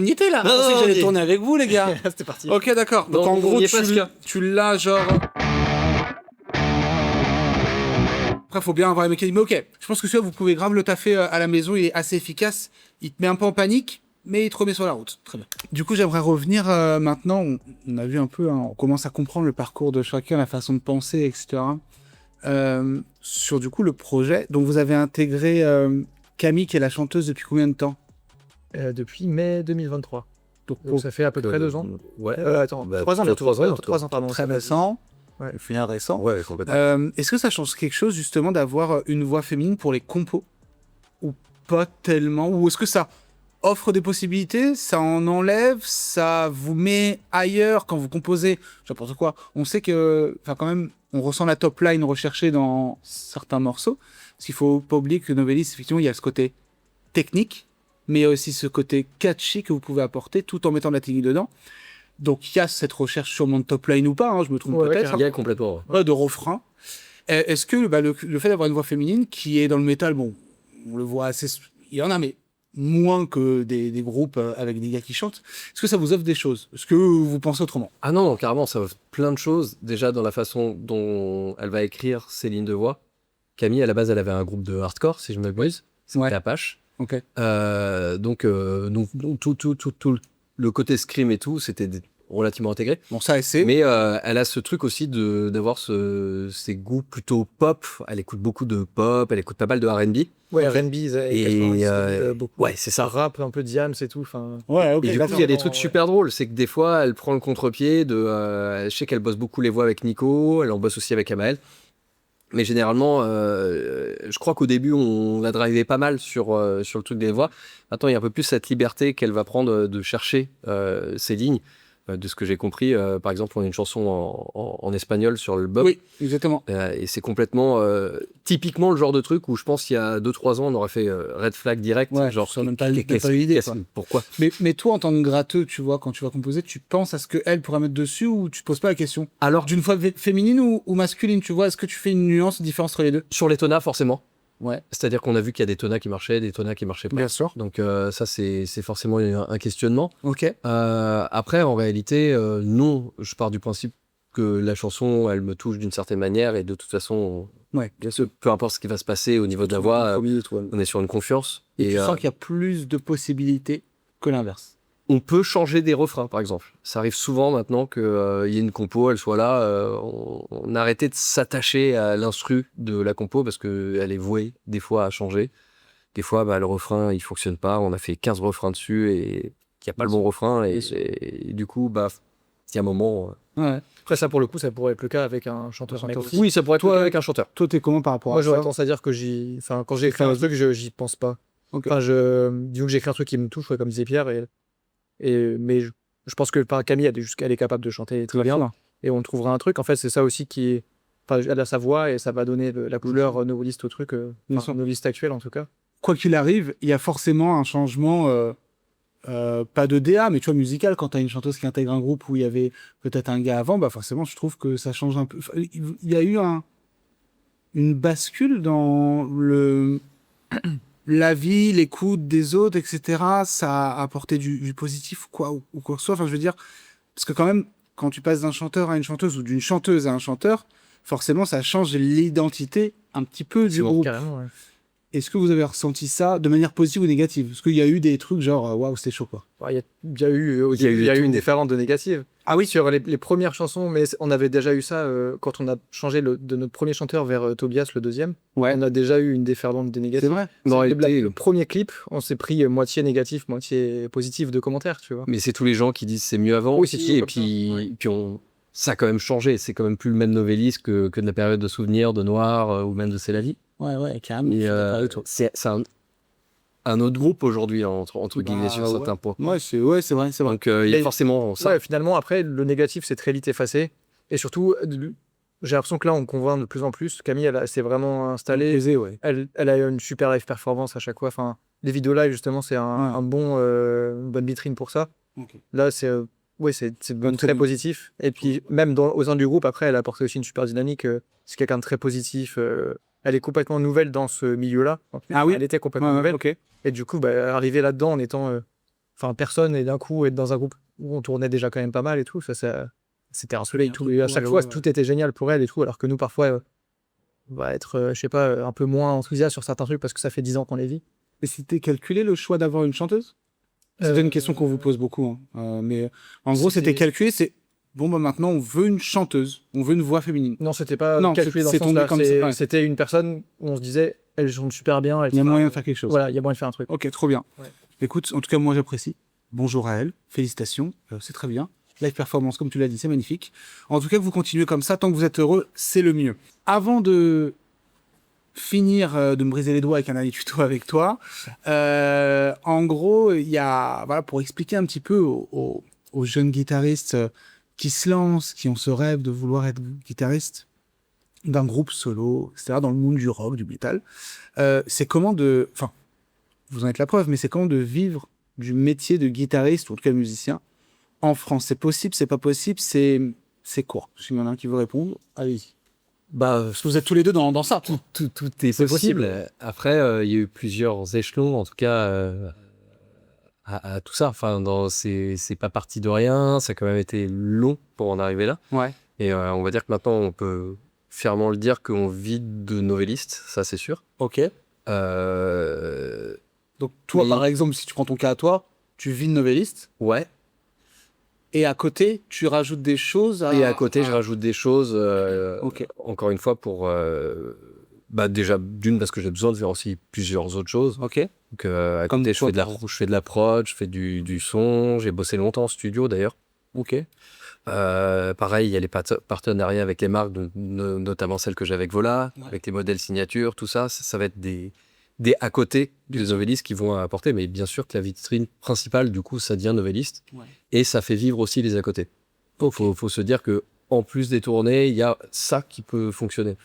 S4: y était là. Je
S3: Non,
S4: pensais que
S3: non,
S4: j'allais
S3: on y est.
S4: tourner avec vous, les gars.
S2: C'était parti.
S4: Ok, d'accord. Donc
S3: Non,
S4: en
S3: on
S4: gros,
S3: y est presque.
S4: tu l'as genre. Après, faut bien avoir les mécaniques. Mais ok, je pense que celui-là, vous pouvez grave le taffer à la maison. Il est assez efficace. Il te met un peu en panique, mais il te remet sur la route. Très bien. Du coup, j'aimerais revenir maintenant. On a vu un peu, hein, on commence à comprendre le parcours de chacun, la façon de penser, etc. Sur du coup le projet. Donc, vous avez intégré Camille, qui est la chanteuse, depuis combien de temps?
S2: Depuis mai 2023.
S4: Donc,
S2: Donc ça fait à peu près 2 ans.
S3: Ouais.
S2: Attends,
S3: Bah,
S2: 3 ans bientôt.
S3: 3 ans, bientôt.
S2: 3 ans, pardon.
S4: très récent.
S2: Ouais.
S4: Finir récent.
S3: Ouais, complètement.
S4: Est-ce que ça change quelque chose justement d'avoir une voix féminine pour les compos? Ou pas tellement? Ou est-ce que ça offre des possibilités, ça en enlève, ça vous met ailleurs quand vous composez n'importe quoi? On sait que, enfin quand même, on ressent la top line recherchée dans certains morceaux. Parce qu'il faut pas oublier que Novelis, effectivement, il y a ce côté technique, mais il y a aussi ce côté catchy que vous pouvez apporter tout en mettant de la technique dedans. Donc il y a cette recherche sûrement de top line ou pas, hein, je me trompe
S2: Ouais,
S4: peut-être.
S3: Il y a complètement.
S4: Ouais, de refrain. Est-ce que le fait d'avoir une voix féminine qui est dans le métal, bon, on le voit assez, il y en a, mais moins que des groupes avec des gars qui chantent, est-ce que ça vous offre des choses? Est-ce que vous pensez autrement?
S3: Ah non, carrément, ça offre plein de choses. Déjà, dans la façon dont elle va écrire ses lignes de voix. Camille, à la base, elle avait un groupe de hardcore, si je ne m'abuse. C'était
S4: Ouais.
S3: Apache.
S4: Ok.
S3: Donc, tout le côté scream et tout, c'était relativement intégré.
S4: Bon, ça, c'est.
S3: Mais elle a ce truc aussi d'avoir ses goûts plutôt pop. Elle écoute beaucoup de pop, elle écoute pas mal de R&B.
S2: Ouais,
S4: Ok.
S2: R&B,
S3: Et,
S2: beaucoup.
S3: Ouais, c'est ça.
S2: Rap, un peu Diams et tout. Enfin,
S4: Ouais, ok.
S3: Et du coup,
S4: d'accord.
S3: il y a des
S2: Ouais.
S3: trucs super drôles. C'est que des fois, elle prend le contre-pied de. Je sais qu'elle bosse beaucoup les voix avec Nico, elle en bosse aussi avec Amael. Mais généralement, je crois qu'au début, on la drivait pas mal sur le truc des voix. Maintenant, il y a un peu plus cette liberté qu'elle va prendre de chercher ses lignes. De ce que j'ai compris, par exemple, on a une chanson en espagnol sur le Bob.
S4: Oui, exactement.
S3: Et c'est complètement typiquement le genre de truc où je pense qu'il y a 2-3 ans, on aurait fait red flag direct.
S4: Ouais,
S3: genre,
S4: ça a même pas eu l'idée, quoi.
S3: pourquoi?
S4: Mais toi, en tant que gratteux, tu vois, quand tu vas composer, tu penses à ce qu'elle pourrait mettre dessus ou tu te poses pas la question?
S3: Alors,
S4: D'une fois féminine ou masculine, tu vois, est-ce que tu fais une nuance, une différence entre les deux?
S3: sur les tonas, forcément.
S4: Ouais.
S3: C'est-à-dire qu'on a vu qu'il y a des tonas qui marchaient, des tonas qui marchaient pas.
S4: Bien sûr.
S3: Donc ça, c'est forcément un questionnement.
S4: Ok.
S3: Après, en réalité, non. Je pars du principe que la chanson, elle me touche d'une certaine manière et de toute façon,
S4: Ouais.
S3: Bien sûr, peu importe ce qui va se passer au niveau de la voix, on est sur une confiance.
S4: Et tu sens qu'il y a plus de possibilités que l'inverse.
S3: On peut changer des refrains, par exemple. Ça arrive souvent maintenant qu'il y ait une compo, elle soit là. On a arrêté de s'attacher à l'instru de la compo parce qu'elle est vouée des fois à changer. Des fois, le refrain, il fonctionne pas. On a fait 15 refrains dessus et il n'y a pas le bon refrain. Et du coup, il y a un moment...
S4: Ouais.
S2: Après, ça, pour le coup, ça pourrait être le cas avec un chanteur. mec aussi.
S3: Oui, ça pourrait être le cas avec un chanteur.
S4: Toi, t'es comment par rapport
S2: Moi,
S4: à
S2: j'aurais
S4: ça?
S2: tendance à dire que quand j'ai écrit un truc, j'y pense pas.
S4: Ok.
S2: Enfin, disons que j'ai écrit un truc qui me touche, ouais, comme disait Pierre, mais je pense que Camille, elle est capable de chanter très bien. Et on trouvera un truc. En fait, c'est ça aussi qui est. Enfin, elle a sa voix et ça va donner la couleur noveliste au truc. Noveliste actuel, en tout cas.
S4: Quoi qu'il arrive, il y a forcément un changement, pas de DA, mais tu vois, musical. Quand tu as une chanteuse qui intègre un groupe où il y avait peut-être un gars avant, forcément, je trouve que ça change un peu. Enfin, il y a eu une bascule dans la vie, l'écoute des autres, etc. Ça a apporté du positif ou quoi que ce soit. Enfin, je veux dire, parce que quand même, quand tu passes d'un chanteur à une chanteuse ou d'une chanteuse à un chanteur, forcément, ça change l'identité un petit peu du groupe.
S2: Carrément, ouais.
S4: Est-ce que vous avez ressenti ça de manière positive ou négative? Parce qu'il y a eu des trucs genre, waouh, c'était chaud, quoi.
S2: Il y a eu une déferlante de négative.
S4: Ah oui?
S2: Sur les premières chansons, mais on avait déjà eu ça quand on a changé de notre premier chanteur vers Tobias, le deuxième.
S4: Ouais.
S2: On a déjà eu une déferlante de négative.
S4: C'est vrai?
S2: Le premier clip, on s'est pris moitié négatif, moitié positif de commentaires, tu vois.
S3: Mais c'est tous les gens qui disent c'est mieux avant
S2: Oui,
S3: aussi.
S2: c'est toujours
S3: Et
S2: comme
S3: puis ça a quand même changé. C'est quand même plus le même novelliste que de la période de souvenirs, de Noir ou même de C'est la vie.
S4: Ouais, carrément.
S3: Et, c'est un autre groupe aujourd'hui, entre guillemets, sur
S4: ouais.
S3: certains points.
S4: Ouais, c'est vrai.
S3: Donc il y a forcément ça.
S2: Ouais, finalement, après, le négatif, c'est très vite effacé. Et surtout, j'ai l'impression que là, on convainc de plus en plus. Camille, elle s'est vraiment installée.
S4: Ouais.
S2: Elle a une super live performance à chaque fois. Enfin, les vidéos live, justement, c'est une bonne vitrine pour ça.
S4: Ok.
S2: Là, c'est très positif. Et puis, même au sein du groupe, après, elle a apporté aussi une super dynamique. C'est quelqu'un de très positif. Elle est complètement nouvelle dans ce milieu-là.
S4: Ah oui?
S2: Elle était complètement nouvelle.
S4: Ok.
S2: Et du coup, arriver là-dedans en étant personne et d'un coup être dans un groupe où on tournait déjà quand même pas mal et tout, ça c'était un soleil. À chaque fois, tout était génial pour elle et tout, alors que nous, parfois, on va être, je sais pas, un peu moins enthousiaste sur certains trucs parce que ça fait 10 ans qu'on les vit.
S4: Et c'était calculé le choix d'avoir une chanteuse? C'est une question qu'on vous pose beaucoup. Mais en gros, c'était calculé, c'est bon, maintenant, on veut une chanteuse, on veut une voix féminine.
S2: Non, c'était pas calculé dans ce
S4: tombé
S2: sens-là.
S4: comme ça. Ouais.
S2: C'était une personne où on se disait, elle chante super bien.
S4: Il y a moyen de faire quelque chose.
S2: Voilà, il y a moyen de faire un truc.
S4: Ok, trop bien.
S2: Ouais.
S4: Écoute, en tout cas, moi, j'apprécie. Bonjour à elle, félicitations, c'est très bien. Live performance, comme tu l'as dit, c'est magnifique. En tout cas, que vous continuez comme ça, tant que vous êtes heureux, c'est le mieux. Avant de finir de me briser les doigts avec un dernier tuto avec toi, en gros, il y a, pour expliquer un petit peu aux jeunes guitaristes qui se lancent, qui ont ce rêve de vouloir être guitariste d'un groupe solo, etc., dans le monde du rock, du metal, c'est comment vous en êtes la preuve, mais c'est comment de vivre du métier de guitariste, ou en tout cas de musicien, en France. C'est possible, c'est pas possible, c'est quoi? S'il y en a un qui veut répondre, allez-y. Parce que vous êtes tous les deux dans ça.
S3: Tout est possible. Après, il y a eu plusieurs échelons, en tout cas, à tout ça. Enfin, c'est pas parti de rien. Ça a quand même été long pour en arriver là.
S4: Ouais.
S3: Et on va dire que maintenant, on peut fièrement le dire qu'on vit de novellistes, ça c'est sûr.
S4: Ok. Donc toi, par exemple, si tu prends ton cas à toi, tu vis de novelliste.
S3: Ouais.
S4: Et à côté, tu rajoutes des choses.
S3: Et à côté, je rajoute des choses.
S4: Ok.
S3: Encore une fois, pour déjà d'une parce que j'ai besoin de faire aussi plusieurs autres choses.
S4: Ok.
S3: Donc à côté, je fais de la prod, je fais du son. J'ai bossé longtemps en studio d'ailleurs.
S4: Ok.
S3: Pareil, il y a les partenariats avec les marques, notamment celles que j'ai avec Vola, avec les modèles signature, tout ça. Ça va être des à côté des novellistes qui vont apporter. Mais bien sûr que la vitrine principale, du coup, ça devient novelliste. Ouais. Et ça fait vivre aussi les à côté. Okay. Faut se dire que en plus des tournées, il y a ça qui peut fonctionner.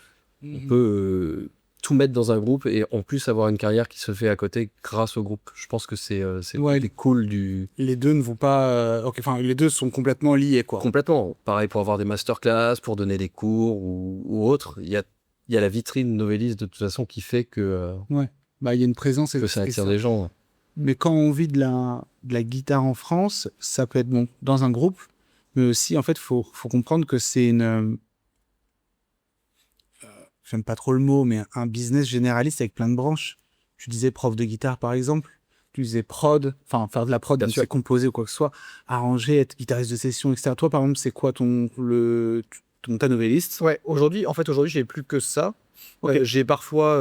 S3: On peut tout mettre dans un groupe et en plus avoir une carrière qui se fait à côté grâce au groupe. Je pense que c'est cool du...
S4: Les deux ne vont pas... les deux sont complètement liés, quoi.
S3: Complètement. Pareil pour avoir des masterclass, pour donner des cours ou autre. Il y a la vitrine novelliste de toute façon qui fait que...
S4: il y a une présence...
S3: Que ça attire des gens.
S4: Mais quand on vit de la guitare en France, ça peut être bon dans un groupe, mais aussi, en fait, faut comprendre que c'est une... j'aime pas trop le mot, mais un business généraliste avec plein de branches. Tu disais prof de guitare, par exemple. Tu disais prod, enfin, faire de la prod,
S3: Bien
S4: donc
S3: sûr.
S4: c'est composer ou quoi que ce soit. Arranger, être guitariste de session, etc. Toi, par exemple, c'est quoi ta novelliste?
S2: Ouais, aujourd'hui, j'ai plus que ça.
S4: Ok.
S2: J'ai parfois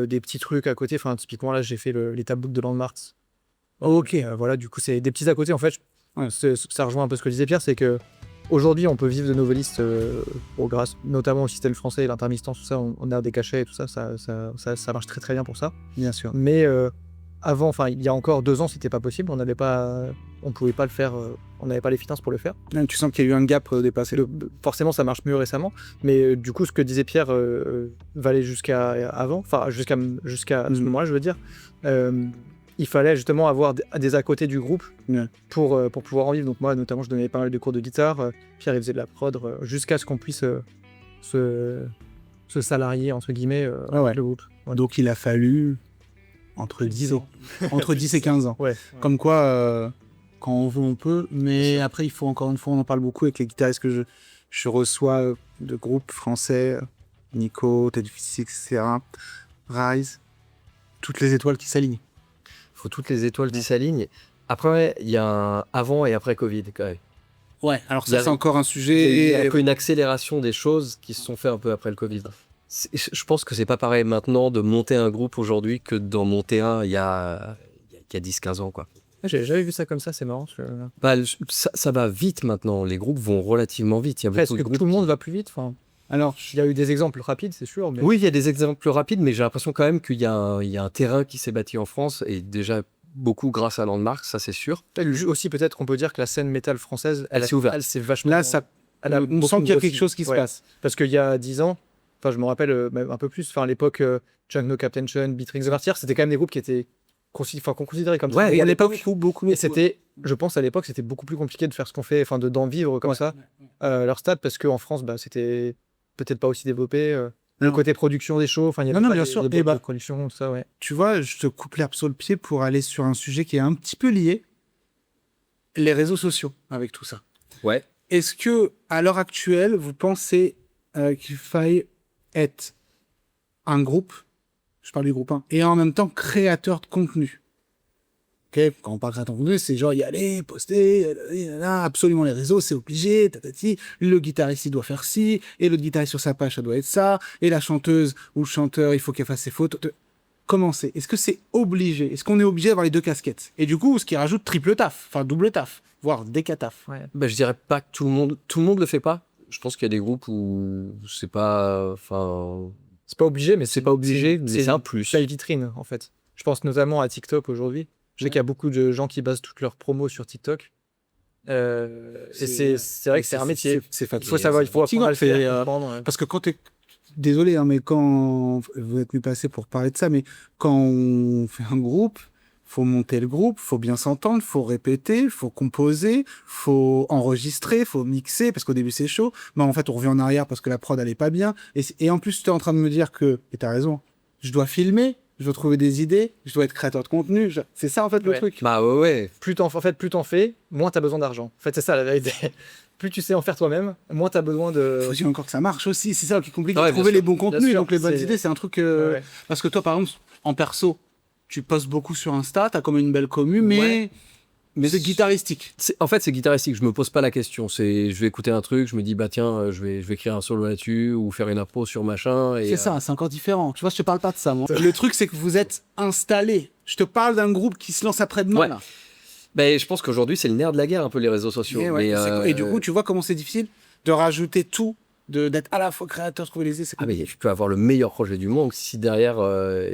S2: des petits trucs à côté. Enfin, typiquement, là, j'ai fait les tablebooks de Landmarks.
S4: Ok.
S2: Voilà, du coup, c'est des petits à côté. En fait,
S4: Ouais.
S2: ça rejoint un peu ce que disait Pierre, c'est que aujourd'hui, on peut vivre de novelistes grâce notamment au système français et l'intermittence, tout ça. On a des cachets et tout ça, ça marche très très bien pour ça.
S4: Bien sûr.
S2: Mais avant, enfin, il y a encore 2 ans, c'était pas possible. On pouvait pas le faire. On n'avait pas les finances pour le faire.
S4: Tu sens qu'il y a eu un gap dépassé.
S2: Forcément, ça marche mieux récemment. Mais du coup, ce que disait Pierre valait jusqu'à avant, enfin jusqu'à ce moment-là, je veux dire. Il fallait justement avoir des à côté du groupe
S4: Ouais.
S2: pour pouvoir en vivre. Donc moi, notamment, je donnais pas mal de cours de guitare. Pierre, il faisait de la prod jusqu'à ce qu'on puisse se salarier, entre guillemets,
S4: Ouais, ouais.
S2: le groupe. Ouais.
S4: Donc, il a fallu entre 10 ans. Entre 10 et 15 ans.
S2: Ouais.
S4: Comme quoi, quand on veut, on peut. Mais après, il faut encore une fois, on en parle beaucoup avec les guitaristes que je reçois de groupes français, Nico, Ted Fitz, etc. Rise, toutes les étoiles qui s'alignent.
S3: Faut toutes les étoiles qui s'alignent. Après, il y a un avant et après Covid, quand même.
S4: Ouais, alors
S3: Il y
S4: ça,
S3: a-
S4: c'est encore un
S3: Il
S4: sujet.
S3: y a un peu une accélération des choses qui se sont faites un peu après le Covid. Je pense que c'est pas pareil maintenant de monter un groupe aujourd'hui que d'en monter un il y a 10-15 ans, quoi.
S2: J'ai jamais vu ça comme ça, c'est marrant.
S3: Bah, ça va vite maintenant. Les groupes vont relativement vite. Il y a
S2: Est-ce
S3: beaucoup
S2: que
S3: de groupes.
S2: tout le monde va plus vite? Enfin,
S4: Alors,
S2: il y a eu des exemples rapides, c'est sûr. Mais...
S3: Oui, il y a des exemples rapides, mais j'ai l'impression quand même qu'il y a un terrain qui s'est bâti en France et déjà beaucoup grâce à Landmark, ça c'est sûr.
S2: Aussi, peut-être qu'on peut dire que la scène métal française,
S3: Elle s'est ouverte.
S2: Elle s'est vachement.
S4: là, ça,
S2: elle a
S4: on
S2: beaucoup
S4: sent qu'il y a
S2: grossi.
S4: quelque chose qui se
S2: Ouais.
S4: passe.
S2: Parce qu'il y a 10 ans, enfin, je me rappelle même un peu plus, enfin, à l'époque, Junk No Captention, Beat Rings the Martyr, c'était quand même des groupes qui étaient qu'on considérait comme
S3: Ouais,
S2: ça.
S3: et à
S4: l'époque, beaucoup.
S2: Et c'était, je pense à l'époque, c'était beaucoup plus compliqué de faire ce qu'on fait, enfin, d'en vivre comme ça, leur stade, parce qu'en France, bah, c'était peut-être pas aussi développé. Le
S4: Non.
S2: côté production des shows, enfin, il y a
S4: Non,
S2: pas
S4: bien
S2: des-
S4: sûr.
S2: des
S4: Et
S2: boîtes
S4: bah,
S2: de production, tout ça, ouais.
S4: Tu vois, je te coupe l'herbe sur le pied pour aller sur un sujet qui est un petit peu lié. Les réseaux sociaux, avec tout ça.
S3: Ouais.
S4: Est-ce que, à l'heure actuelle, vous pensez qu'il faille être un groupe, je parle du groupe 1, et en même temps créateur de contenu? Ok, quand on parle créateur de contenu, c'est genre y aller, poster, absolument les réseaux, c'est obligé, tatati. Le guitariste, il doit faire ci, et le guitariste sur sa page, ça doit être ça, et la chanteuse ou le chanteur, il faut qu'elle fasse ses photos. Comment c'est? Est-ce que c'est obligé? Est-ce qu'on est obligé d'avoir les deux casquettes? Et du coup, ce qui rajoute triple taf, enfin double taf, voire décataf.
S3: Bah, je dirais pas que tout le monde le fait pas. Je pense qu'il y a des groupes où c'est pas, enfin,
S2: C'est pas obligé, mais
S3: c'est pas obligé, mais c'est un plus.
S2: C'est la vitrine, en fait. Je pense notamment à TikTok aujourd'hui. Je sais qu'il y a beaucoup de gens qui basent toutes leurs promos sur TikTok. Et c'est vrai que c'est un métier.
S4: C'est
S2: Il
S4: fatigant.
S2: faut savoir, il faut apprendre à le
S4: C'est,
S2: faire. comprendre, ouais.
S4: Parce que quand t'es... Désolé, hein, mais quand vous êtes mieux passé pour parler de ça, mais quand on fait un groupe, faut monter le groupe, faut bien s'entendre, faut répéter, faut composer, faut enregistrer, faut mixer, parce qu'au début c'est chaud. Mais en fait, on revient en arrière parce que la prod, elle est pas bien. Et en plus, tu es en train de me dire que, et t'as raison, je dois filmer, je dois trouver des idées, je dois être créateur de contenu. C'est ça, en fait, le
S2: Ouais.
S4: truc.
S3: Bah ouais.
S2: Plus t'en fais, moins t'as besoin d'argent. En fait, c'est ça la vérité. Plus tu sais en faire toi-même, moins t'as besoin de.
S4: Faut aussi encore que ça marche aussi. C'est ça qui est compliqué.
S3: Ouais,
S4: Trouver
S3: bien
S4: les bons contenus,
S2: sûr,
S4: donc les bonnes
S2: c'est-
S4: idées, c'est un truc...
S2: Ouais.
S4: Parce que toi, par exemple, en perso, tu postes beaucoup sur Insta, t'as comme une belle commu, mais,
S3: Ouais.
S4: mais c'est guitaristique.
S3: En fait, c'est guitaristique. Je me pose pas la question. Je vais écouter un truc, je me dis, bah tiens, je vais écrire un solo là-dessus ou faire une impro sur machin. Et,
S4: C'est ça, c'est encore différent. Tu vois, je te parle pas de ça, moi. Le truc, c'est que vous êtes installé. Je te parle d'un groupe qui se lance après-demain,
S3: Ouais.
S4: là.
S3: Ben, je pense qu'aujourd'hui, c'est le nerf de la guerre, un peu les réseaux sociaux.
S4: Et, ouais,
S3: Mais,
S4: et du coup, tu vois comment c'est difficile de rajouter tout, d'être à la fois créateur, trouver les idées. C'est
S3: ah, mais tu peux avoir le meilleur projet du monde si derrière,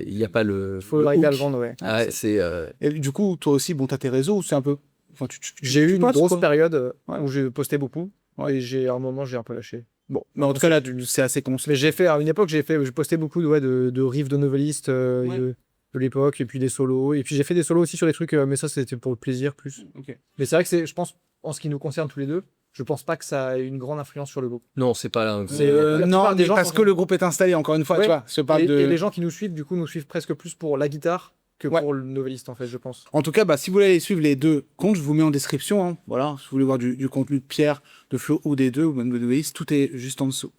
S3: il n'y a pas le.
S2: Faut
S3: le
S2: arriver à
S3: hook.
S2: le vendre, ouais.
S3: Ah, ouais, c'est.
S4: Et du coup, toi aussi, bon, t'as tes réseaux ou c'est un peu... Enfin,
S2: J'ai eu une
S4: postes,
S2: grosse
S4: quoi.
S2: période où j'ai posté beaucoup. Et à un moment, j'ai un peu lâché.
S4: Bon, mais en tout cas, là, c'est assez
S2: Mais
S4: construit.
S2: j'ai fait, à une époque, j'ai posté beaucoup de riffs de novelistes
S4: Ouais.
S2: de l'époque, et puis des solos. Et puis j'ai fait des solos aussi sur des trucs, mais ça, c'était pour le plaisir plus.
S4: Ok.
S2: Mais c'est vrai que je pense, en ce qui nous concerne tous les deux, je pense pas que ça ait une grande influence sur le groupe.
S3: Non, c'est pas là.
S2: C'est- la
S4: non,
S2: plupart des
S4: mais
S2: gens
S4: parce
S2: sont-
S4: que le groupe est installé, encore une fois,
S2: Ouais.
S4: tu vois. Je te parle
S2: Et
S4: de...
S2: les gens qui nous suivent, du coup, nous suivent presque plus pour la guitare que
S4: Ouais.
S2: pour le noveliste, en fait, je pense.
S4: En tout cas, bah, si vous voulez aller suivre les deux comptes, je vous mets en description. Hein. Voilà, si vous voulez voir du contenu de Pierre, de Flo ou des deux, ou même de Loïs, tout est juste en dessous.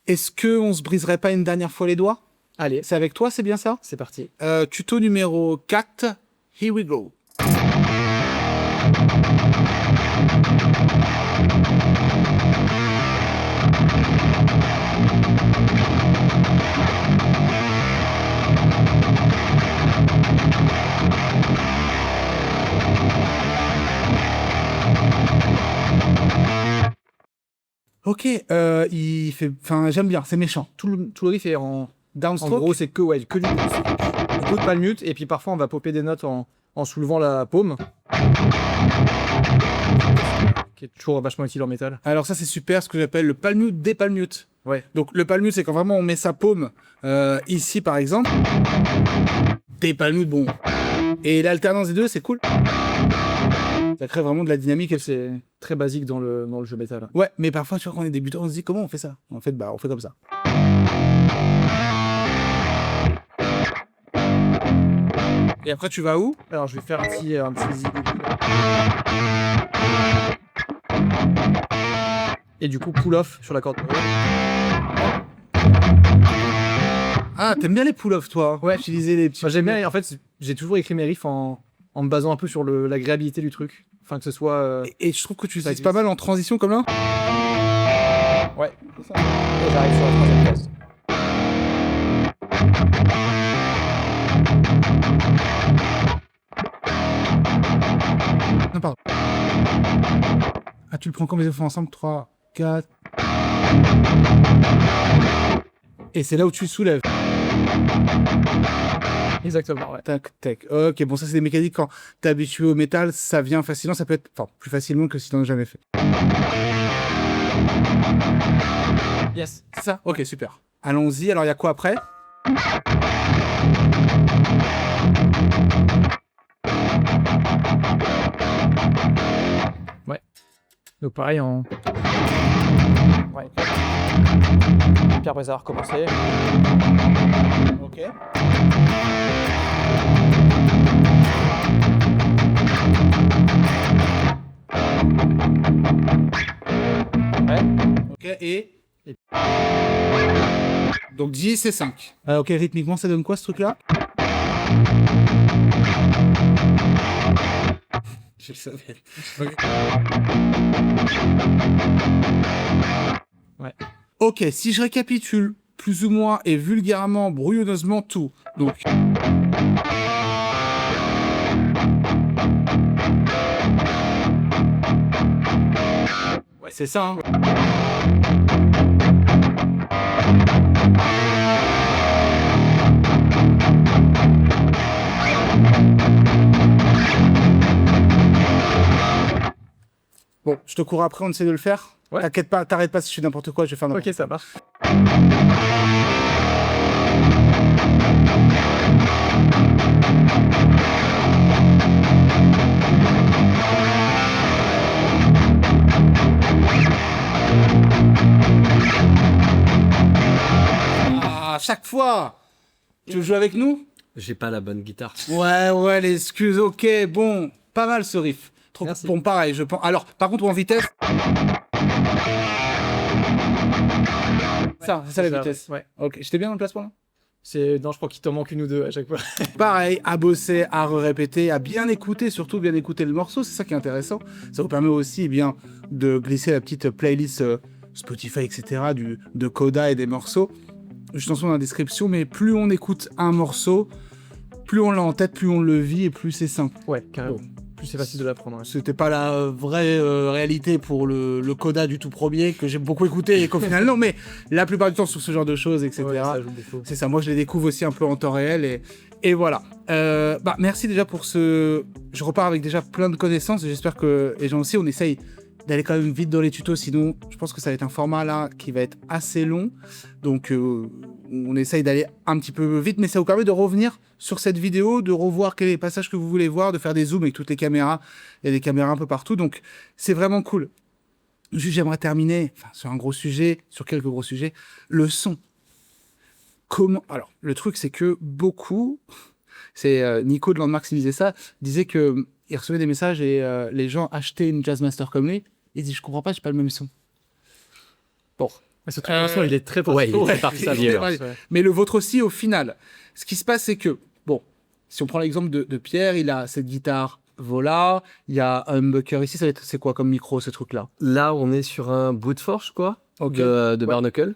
S4: Est-ce qu'on se briserait pas une dernière fois les doigts?
S2: Allez,
S4: C'est avec toi, c'est bien ça?
S2: c'est parti.
S4: Tuto numéro 4, here we go. Ok, il fait, enfin, j'aime bien, c'est méchant.
S2: Tout le riff est en
S4: Downstroke.
S2: gros, c'est que du coup de palm mute, et puis parfois on va popper des notes en soulevant la paume. Qui est toujours vachement utile en métal.
S4: Alors ça c'est super, ce que j'appelle le palm mute des palm mute.
S2: Ouais.
S4: Donc le palm mute c'est quand vraiment on met sa paume ici par exemple. Des palm mute, bon. Et l'alternance des deux c'est cool. Ça crée vraiment de la dynamique.
S2: C'est très basique dans le jeu métal.
S4: Ouais, mais parfois tu vois quand on est débutant on se dit comment on fait ça. En fait bah on fait comme ça. Et après tu vas où?
S2: Alors je vais faire un petit zigogo. Et du coup pull off sur la corde.
S4: Ah t'aimes bien les pull-offs toi?
S2: Ouais.
S4: Utiliser les petits.
S2: Enfin, j'aime bien, en fait, j'ai toujours écrit mes riffs en me basant un peu sur l'agréabilité du truc. Enfin, que ce soit.
S4: Et je trouve que tu
S2: ça
S4: utilises pas mal en transition comme là.
S2: Ouais, c'est ça. Et j'arrive sur la troisième case.
S4: Non, pardon. Ah, tu le prends comme les enfants ensemble. 3, 4. Et c'est là où tu soulèves.
S2: Exactement, ouais.
S4: Tac, tac. Ok, bon, ça, c'est des mécaniques quand t'es habitué au métal, ça vient facilement. Ça peut être plus facilement que si t'en as jamais fait.
S2: Yes.
S4: C'est ça? Ok, super. Allons-y. Alors, il y a quoi après?
S2: Donc, pareil, en. Ouais. Puis après, ça va recommencer.
S4: Ok.
S2: Ouais.
S4: Ok, et... Donc 10 et 5. Ok, rythmiquement, ça donne quoi ce truc-là? Je le savais.
S2: Ouais.
S4: Ok, si je récapitule plus ou moins et vulgairement, brouillonneusement tout. Donc... Ouais, c'est ça, hein. Bon, je te cours après, on essaie de le faire.
S2: Ouais.
S4: T'inquiète pas, t'arrêtes pas si je fais n'importe quoi, je vais faire n'importe
S2: Ok, ça marche.
S4: Ah, à chaque fois. Tu veux jouer avec nous?
S3: J'ai pas la bonne guitare.
S4: Ouais, les excuses, ok, bon, pas mal ce riff. Trop
S2: Merci.
S4: bon, pareil, je pense. Alors, par contre, en vitesse. Ça, c'est ça la vitesse.
S2: Ouais.
S4: Ok, j'étais bien dans le placement là?
S2: Non, je crois qu'il t'en manque une ou deux à chaque fois.
S4: Pareil, à bosser, à répéter, à bien écouter, surtout bien écouter le morceau, c'est ça qui est intéressant. Ça vous permet aussi eh bien de glisser la petite playlist Spotify, etc. de Coda et des morceaux. Juste en dessous dans la description, mais plus on écoute un morceau, plus on l'a en tête, plus on le vit et plus c'est simple.
S2: Ouais, carrément. Plus c'est facile de l'apprendre. Ouais.
S4: C'était pas la vraie réalité pour le Coda du tout premier que j'ai beaucoup écouté et qu'au final non, mais la plupart du temps sur ce genre de choses, etc.
S2: Ouais, ça ajoute des faux.
S4: C'est ça, moi je les découvre aussi un peu en temps réel et voilà. Merci déjà pour ce... Je repars avec déjà plein de connaissances et j'espère que les gens aussi, on essaye d'aller quand même vite dans les tutos, sinon je pense que ça va être un format là qui va être assez long. Donc on essaye d'aller un petit peu vite, mais ça vous permet de revenir sur cette vidéo, de revoir quels sont les passages que vous voulez voir, de faire des zooms avec toutes les caméras. Il y a des caméras un peu partout, donc c'est vraiment cool. Juste, j'aimerais terminer sur un gros sujet, sur quelques gros sujets, le son. Comment... Alors, le truc, c'est que beaucoup, c'est Nico de Landmark qui disait ça, disait qu'il recevait des messages et les gens achetaient une Jazzmaster comme lui, et il dit, je comprends pas, j'ai pas le même son. Bon,
S2: Ce truc, de toute façon, il est très
S3: ouais, il est
S2: partout.
S3: très particulier.
S4: Ouais. Mais le vôtre aussi, au final. Ce qui se passe, c'est que, bon, si on prend l'exemple de Pierre, il a cette guitare Vola, il y a un humbucker ici, c'est quoi comme micro, ce truc-là?
S3: Là, on est sur un Brute Force, quoi,
S4: Ok.
S3: de Barnacle.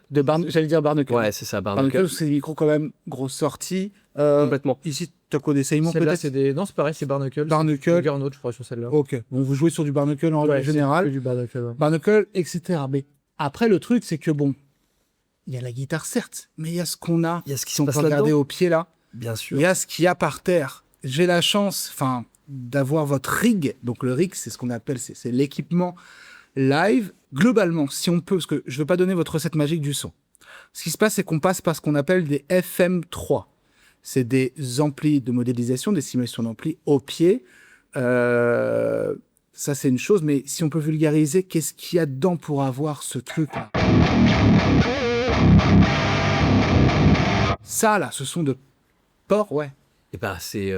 S4: J'allais dire Barnacle.
S3: Ouais, c'est ça,
S4: Barnacle,
S3: Barnacle.
S4: c'est des micros quand même, grosse sortie.
S3: Complètement.
S4: Ici, t'as quoi des Seymour
S2: Celle-là,
S4: peut-être?
S2: c'est des... Non, c'est pareil, c'est Barnacle.
S4: Barnacle.
S2: Juggernaut, je crois, sur celle-là.
S4: Ok. Bon, vous jouez sur du Barnacle en
S2: Ouais,
S4: règle générale.
S2: c'est que du Barnacle, ouais.
S4: Barnacle, etc. Mais après, le truc, c'est que bon, il y a la guitare, certes, mais il y a ce qu'on a.
S3: Il y a ce qui
S4: Si
S3: se
S4: on peut
S3: passe
S4: regarder
S3: là-dedans.
S4: au pied là,
S3: Bien
S4: il
S3: sûr.
S4: y a ce qu'il y a par terre. J'ai la chance, enfin, d'avoir votre rig. Donc le rig, c'est ce qu'on appelle, c'est l'équipement live. Globalement, si on peut, parce que je veux pas donner votre recette magique du son. Ce qui se passe, c'est qu'on passe par ce qu'on appelle des FM3. C'est des amplis de modélisation, des simulations d'amplis au pied. Ça, c'est une chose, mais si on peut vulgariser, qu'est-ce qu'il y a dedans pour avoir ce truc-là? Ça, là, ce sont de porc, ouais.
S3: Et bah, c'est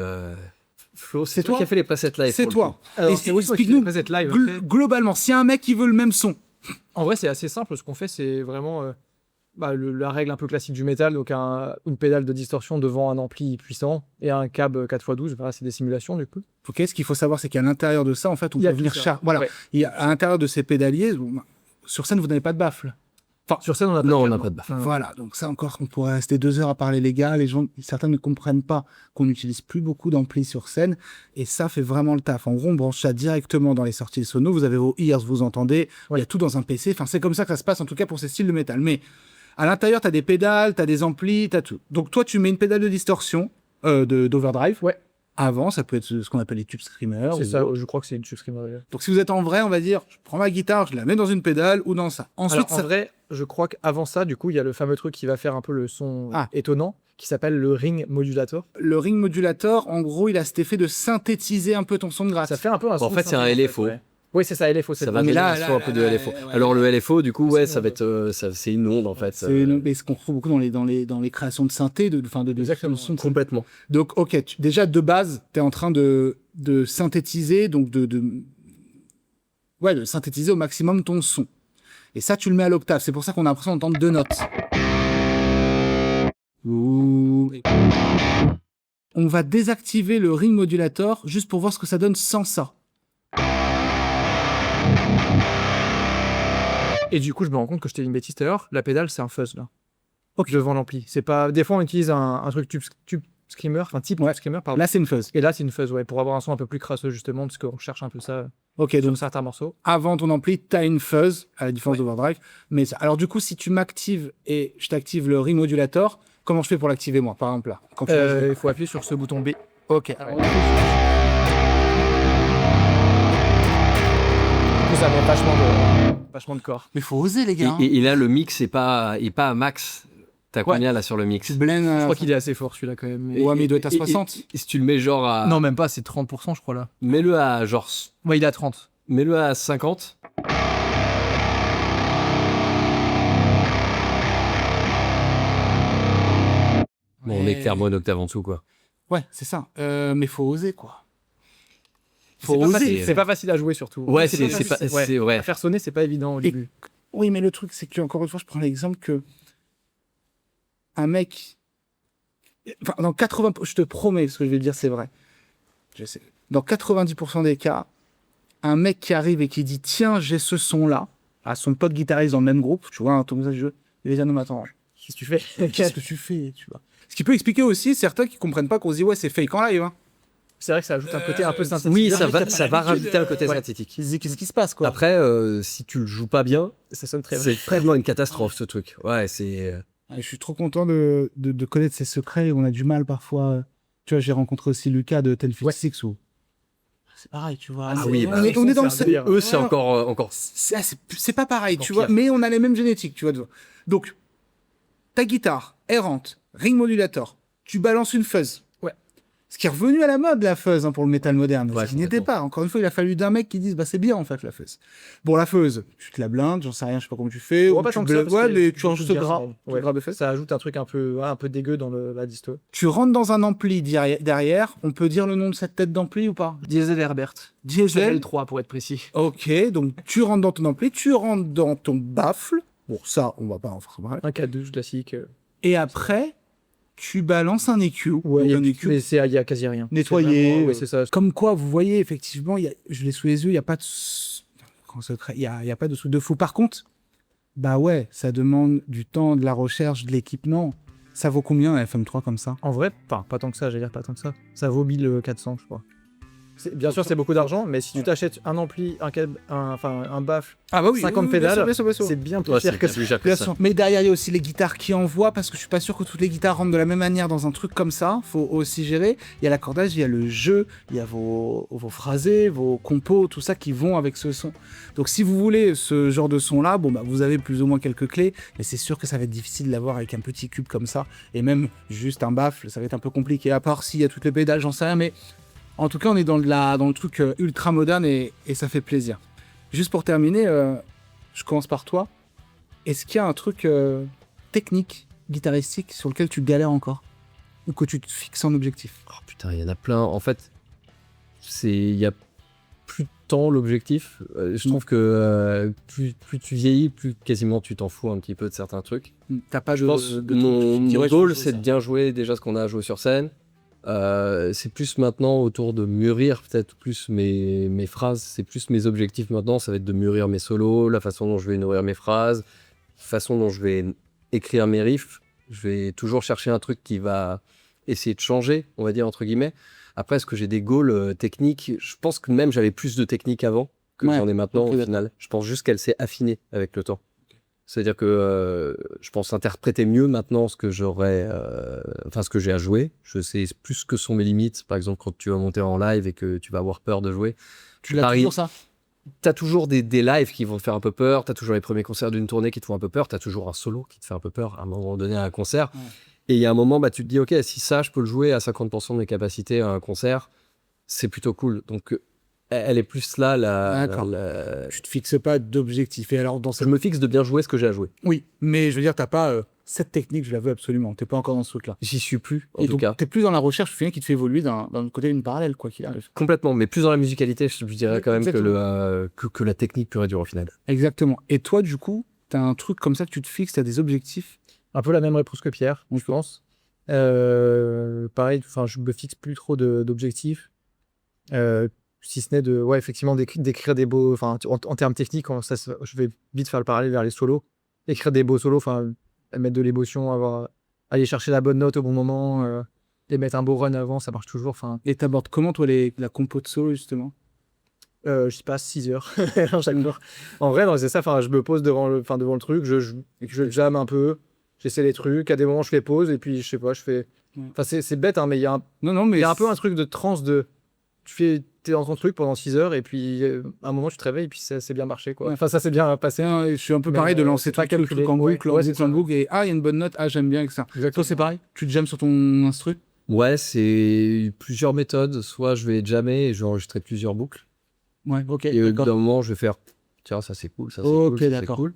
S3: Flo,
S4: C'est
S3: c'est toi
S4: toi
S3: qui a fait les presets live.
S4: C'est
S3: pour le
S4: toi.
S3: coup.
S2: Alors,
S4: Et
S2: c'est aussi moi qui
S4: explique-nous,
S2: fais cette live.
S4: globalement, si y a un mec qui veut le même son,
S2: En vrai, c'est assez simple. Ce qu'on fait, c'est vraiment la règle un peu classique du métal. Donc, une pédale de distorsion devant un ampli puissant et un cab 4x12. Voilà, c'est des simulations, du coup.
S4: ok, ce qu'il faut savoir, c'est qu'à l'intérieur de ça, en fait, on
S2: Il y a
S4: peut
S2: tout
S4: venir
S2: ça.
S4: Voilà.
S2: Ouais.
S4: Il y a, à l'intérieur de ces pédaliers, sur scène, vous n'avez pas de baffle.
S2: Sur scène, on a pas
S3: Non,
S2: de
S3: on n'a
S2: cab,
S3: pas de baffle.
S2: non.
S4: Voilà, donc ça encore, on pourrait rester 2 heures à parler les gars. Les gens, certains ne comprennent pas qu'on n'utilise plus beaucoup d'amplis sur scène, et ça fait vraiment le taf. En gros, on branche ça directement dans les sorties sono. Vous avez vos ears, vous entendez. Il y a tout dans un PC. Enfin, c'est comme ça que ça se passe, en tout cas pour ces styles de métal. Mais à l'intérieur, tu as des pédales, tu as des amplis, tu as tout. Donc toi, tu mets une pédale de distorsion, d'overdrive.
S2: Ouais.
S4: Avant, ça peut être ce qu'on appelle les tube screamers.
S2: C'est
S4: ou
S2: ça,
S4: autre.
S2: je crois que c'est une Screamer. Ouais.
S4: Donc si vous êtes en vrai, on va dire, je prends ma guitare, je la mets dans une pédale ou dans ça. Ensuite,
S2: Alors, en vrai, je crois qu'avant ça, du coup, il y a le fameux truc qui va faire un peu le son
S4: Ah.
S2: étonnant, qui s'appelle le ring modulator.
S4: le ring modulator, en gros, il a cet effet de synthétiser un peu ton son de gratte.
S2: Ça fait un peu un son.
S3: En fait,
S2: de
S3: c'est un
S2: synthé,
S3: LFO.
S2: ouais. Oui, c'est ça, LFO.
S3: Ça
S2: c'est
S3: va
S2: le-
S4: Mais
S3: donner
S4: là,
S3: le
S4: là,
S3: son un peu de
S4: là,
S3: LFO.
S4: ouais.
S3: Alors le LFO, du coup, ouais,
S2: C'est
S3: ça va être, c'est une onde en fait.
S4: Mais ce qu'on retrouve beaucoup dans les créations de synthé, de
S2: Exactement.
S4: sons de synthé.
S3: Complètement.
S4: Donc, ok, déjà de base, tu es en train de synthétiser, donc de synthétiser au maximum ton son. Et ça, tu le mets à l'octave. C'est pour ça qu'on a l'impression d'entendre 2 notes. Ouh. On va désactiver le ring modulator juste pour voir ce que ça donne sans ça.
S2: Et du coup, je me rends compte que je t'ai dit une bêtise tout à l'heure. La pédale, c'est un fuzz, là. Devant l'ampli. C'est pas... Des fois, on utilise un truc tube screamer, enfin type
S4: Ouais.
S2: screamer, pardon.
S4: Là, c'est une fuzz.
S2: Et là, c'est une fuzz, ouais, pour avoir un son un peu plus crasseux, justement, parce qu'on cherche un peu ça
S4: Ok,
S2: sur
S4: donc
S2: certains morceaux.
S4: avant ton ampli, tu as une fuzz, à la différence d'overdrive. Mais ça... Alors du coup, si tu m'actives et je t'active le ring modulator, comment je fais pour l'activer moi, par exemple là quand tu vas jouer
S2: Il faut appuyer sur ce bouton B.
S4: Ok.
S2: Du coup, ça met vachement de corps.
S4: Mais faut oser les gars. hein.
S3: Et là, le mix est pas à max. T'as
S2: Ouais.
S3: combien là sur le mix?
S4: Blend,
S2: Je crois qu'il est assez fort, celui-là, quand même.
S4: Ouais, mais il doit être à 60.
S3: Et si tu le mets genre à,
S2: Non, même pas, c'est 30%, je crois, là.
S3: mets-le à genre,
S2: Ouais, il est à 30.
S3: mets-le à 50. Bon, on est clairement une octave en dessous, quoi.
S4: Ouais, c'est ça. Mais faut oser quoi. Faut
S2: C'est pas
S4: oser.
S2: facile- C'est pas facile à jouer, surtout.
S3: Ouais,
S2: C'est
S3: c'est
S2: pas
S3: pas,
S2: facile, ouais.
S3: c'est ouais.
S2: À faire sonner, c'est pas évident au
S4: Et-
S2: début.
S4: Oui, mais le truc c'est que encore une fois, je prends l'exemple que un mec, enfin dans 80, je te promets, ce que je vais te dire c'est vrai. Je sais. Dans 90% des cas, un mec qui arrive et qui dit tiens j'ai ce son là à son pote guitariste dans le même groupe, tu vois, un ton comme ça de jeu, il va dire non mais attends,
S2: Qu'est-ce que tu fais
S4: qu'est-ce que tu fais, tu vois. Ce qui peut expliquer aussi certains qui comprennent pas qu'on se dit ouais c'est fake en live. Hein.
S2: C'est vrai que ça ajoute un côté un peu synthétique.
S3: Oui, ça va rajouter un côté
S2: Ouais.
S3: synthétique.
S4: Ils se disent qu'est-ce qui se passe quoi.
S3: Après, si tu le joues pas bien,
S2: Ça sonne très
S3: c'est
S2: vrai.
S3: vraiment une catastrophe ce truc. Ouais, c'est.
S4: Je suis trop content de connaître ces secrets. On a du mal parfois. Tu vois, j'ai rencontré aussi Lucas de 1056 où c'est pareil, tu vois.
S3: Ah oui, bah,
S4: on est dans le
S2: c'est un délire.
S3: Eux, c'est
S4: Ouais.
S3: encore.
S4: c'est pas pareil,
S2: Encore
S4: tu vois,
S2: pire.
S4: mais on a les mêmes génétiques, tu vois. Donc, ta guitare errante, ring modulator, tu balances une fuzz.
S2: Ouais.
S4: Ce qui est revenu à la mode, la fuzz, hein, pour le métal moderne.
S3: Ouais,
S4: Ce qui n'était
S3: complètement.
S4: pas. Encore une fois, il a fallu d'un mec qui dise, bah, c'est bien, en fait, la fuzz. Bon, la fuzz, tu te la blindes, j'en sais rien, je sais pas comment tu fais.
S2: Ouais,
S4: ou
S2: pas
S4: tu
S2: tant que ça, parce
S4: ouais,
S2: que
S4: mais
S2: c'est
S4: tu ranges
S2: beaucoup
S4: ce
S2: de
S4: gras.
S2: gaz,
S4: ce
S2: ouais.
S4: gras de fuzz.
S2: Ça ajoute un truc un peu dégueu dans la disto.
S4: Tu rentres dans un ampli derrière, on peut dire le nom de cette tête d'ampli ou pas?
S2: Diesel Herbert.
S4: Diesel.
S2: L3 pour être précis.
S4: Ok, donc tu rentres dans ton ampli, tu rentres dans ton baffle, Bon, ça, on va pas en faire parler.
S2: Un 4-12 classique.
S4: Et après, tu balances un EQ.
S2: Ouais,
S4: un EQ
S2: mais il y a quasi rien.
S4: nettoyé.
S2: C'est vraiment- ouais, c'est ça.
S4: Comme quoi, vous voyez, effectivement, je l'ai sous les yeux, il n'y a pas de... Il y a pas de truc de fou. Par contre, bah ouais, ça demande du temps, de la recherche, de l'équipement. Ça vaut combien un FM3 comme ça?
S2: En vrai, pas tant que ça, j'allais dire pas tant que ça. Ça vaut 1400, je crois. Bien sûr, c'est beaucoup d'argent, mais si tu t'achètes un ampli, un baffle,
S4: Ah bah oui,
S2: 50
S4: oui, bien
S2: pédales,
S4: sûr, bien sûr, bien sûr.
S2: c'est bien plus
S3: Ouais,
S2: cher
S3: c'est
S2: que
S3: bien
S2: ça.
S3: plus cher que
S4: Bien
S3: ça.
S4: sûr. Mais derrière, il y a aussi les guitares qui envoient, parce que je suis pas sûr que toutes les guitares rentrent de la même manière dans un truc comme ça. Faut aussi gérer. Il y a l'accordage, il y a le jeu, il y a vos phrasés, vos compos, tout ça qui vont avec ce son. Donc si vous voulez ce genre de son-là, bon bah vous avez plus ou moins quelques clés, mais c'est sûr que ça va être difficile de l'avoir avec un petit cube comme ça. Et même juste un baffle, ça va être un peu compliqué. À part s'il y a toutes les pédales, j'en sais rien, mais en tout cas, on est dans le truc ultra moderne et ça fait plaisir. Juste pour terminer, je commence par toi. Est-ce qu'il y a un truc technique, guitaristique, sur lequel tu galères encore? Ou que tu te fixes en objectif?
S3: Oh putain, il y en a plein. En fait, il y a plus tant l'objectif. Je trouve que plus tu vieillis, plus quasiment tu t'en fous un petit peu de certains trucs.
S4: T'as pas
S3: Je pense
S4: de
S3: mon
S4: truc, tu dirais,
S3: goal,
S4: je fais
S3: c'est
S4: ça.
S3: de bien jouer déjà ce qu'on a à jouer sur scène. C'est plus maintenant autour de mûrir peut-être plus mes phrases. C'est plus mes objectifs maintenant. Ça va être de mûrir mes solos, la façon dont je vais nourrir mes phrases, la façon dont je vais écrire mes riffs. Je vais toujours chercher un truc qui va essayer de changer, on va dire entre guillemets. Après, est-ce que j'ai des goals techniques? Je pense que même j'avais plus de technique avant que
S4: Ouais,
S3: j'en ai maintenant
S4: ok,
S3: au
S4: d'accord.
S3: final. Je pense juste qu'elle s'est affinée avec le temps. C'est-à-dire que je pense interpréter mieux maintenant ce que ce que j'ai à jouer. Je sais plus ce que sont mes limites. Par exemple, quand tu vas monter en live et que tu vas avoir peur de jouer.
S4: Tu l'as
S3: Paris-
S4: toujours ça?
S3: T'as toujours des lives qui vont te faire un peu peur. T'as toujours les premiers concerts d'une tournée qui te font un peu peur. T'as toujours un solo qui te fait un peu peur à un moment donné à un concert.
S4: Ouais.
S3: Et il y a un moment, bah, tu te dis, OK, si ça, je peux le jouer à 50% de mes capacités à un concert, c'est plutôt cool. Donc, elle est plus là,
S4: D'accord. Tu te fixes pas d'objectif. Et alors, dans
S3: je
S4: cette...
S3: me fixe de bien jouer ce que j'ai à jouer.
S4: Oui, mais je veux dire, t'as pas cette technique, je la veux absolument. T'es pas encore dans ce truc-là.
S3: J'y suis plus, en
S4: Et
S3: tout
S4: donc,
S3: cas.
S4: t'es plus dans la recherche, tu fais qui te fait évoluer d'un côté d'une parallèle, quoi qu'il arrive.
S3: Complètement, mais plus dans la musicalité, je dirais
S4: Oui,
S3: quand même
S4: exactement.
S3: que la technique pure et dure au final.
S4: Exactement. Et toi, du coup, t'as un truc comme ça que tu te fixes, t'as des objectifs.
S2: Un peu la même réponse que Pierre, je pense. Pareil, je me fixe plus trop d'objectifs. Si ce n'est effectivement d'écrire des beaux, en termes techniques, je vais vite faire le parallèle vers les solos. Écrire des beaux solos, mettre de l'émotion, aller chercher la bonne note au bon moment, et mettre un beau run avant, ça marche toujours.
S4: Et t'abordes comment, toi, la compo de solo, justement?
S2: Je sais pas, 6 heures chaque jour. En vrai, non, c'est ça, je me pose devant le truc, je jamme un peu, j'essaie les trucs, à des moments je fais pause, et puis je sais pas, je fais...
S4: Ouais.
S2: C'est bête, hein, mais il y a
S4: Non, mais
S2: il y a un peu un truc de transe de... T'es dans ton truc pendant 6 heures et puis à un moment tu te réveilles et puis ça s'est bien marché quoi.
S4: Ouais.
S2: Ça s'est bien passé.
S4: je suis un peu
S2: Mais,
S4: pareil de lancer
S2: c'est pas
S4: tout le
S2: calculé.
S4: truc en boucle,
S2: Ouais, c'est ça.
S4: en boucle, et il y a une bonne note, j'aime bien, etc.
S2: Exactement.
S4: Toi, c'est pareil? Tu te jammes sur ton instru?
S3: Ouais, c'est plusieurs méthodes. Soit je vais jammer et je vais enregistrer plusieurs boucles.
S4: Ouais, ok.
S3: Et au bout
S4: d'accord.
S3: d'un moment, je vais faire, tiens, ça c'est cool, ça c'est
S4: Ok,
S3: cool, ça, c'est
S4: d'accord.
S3: cool.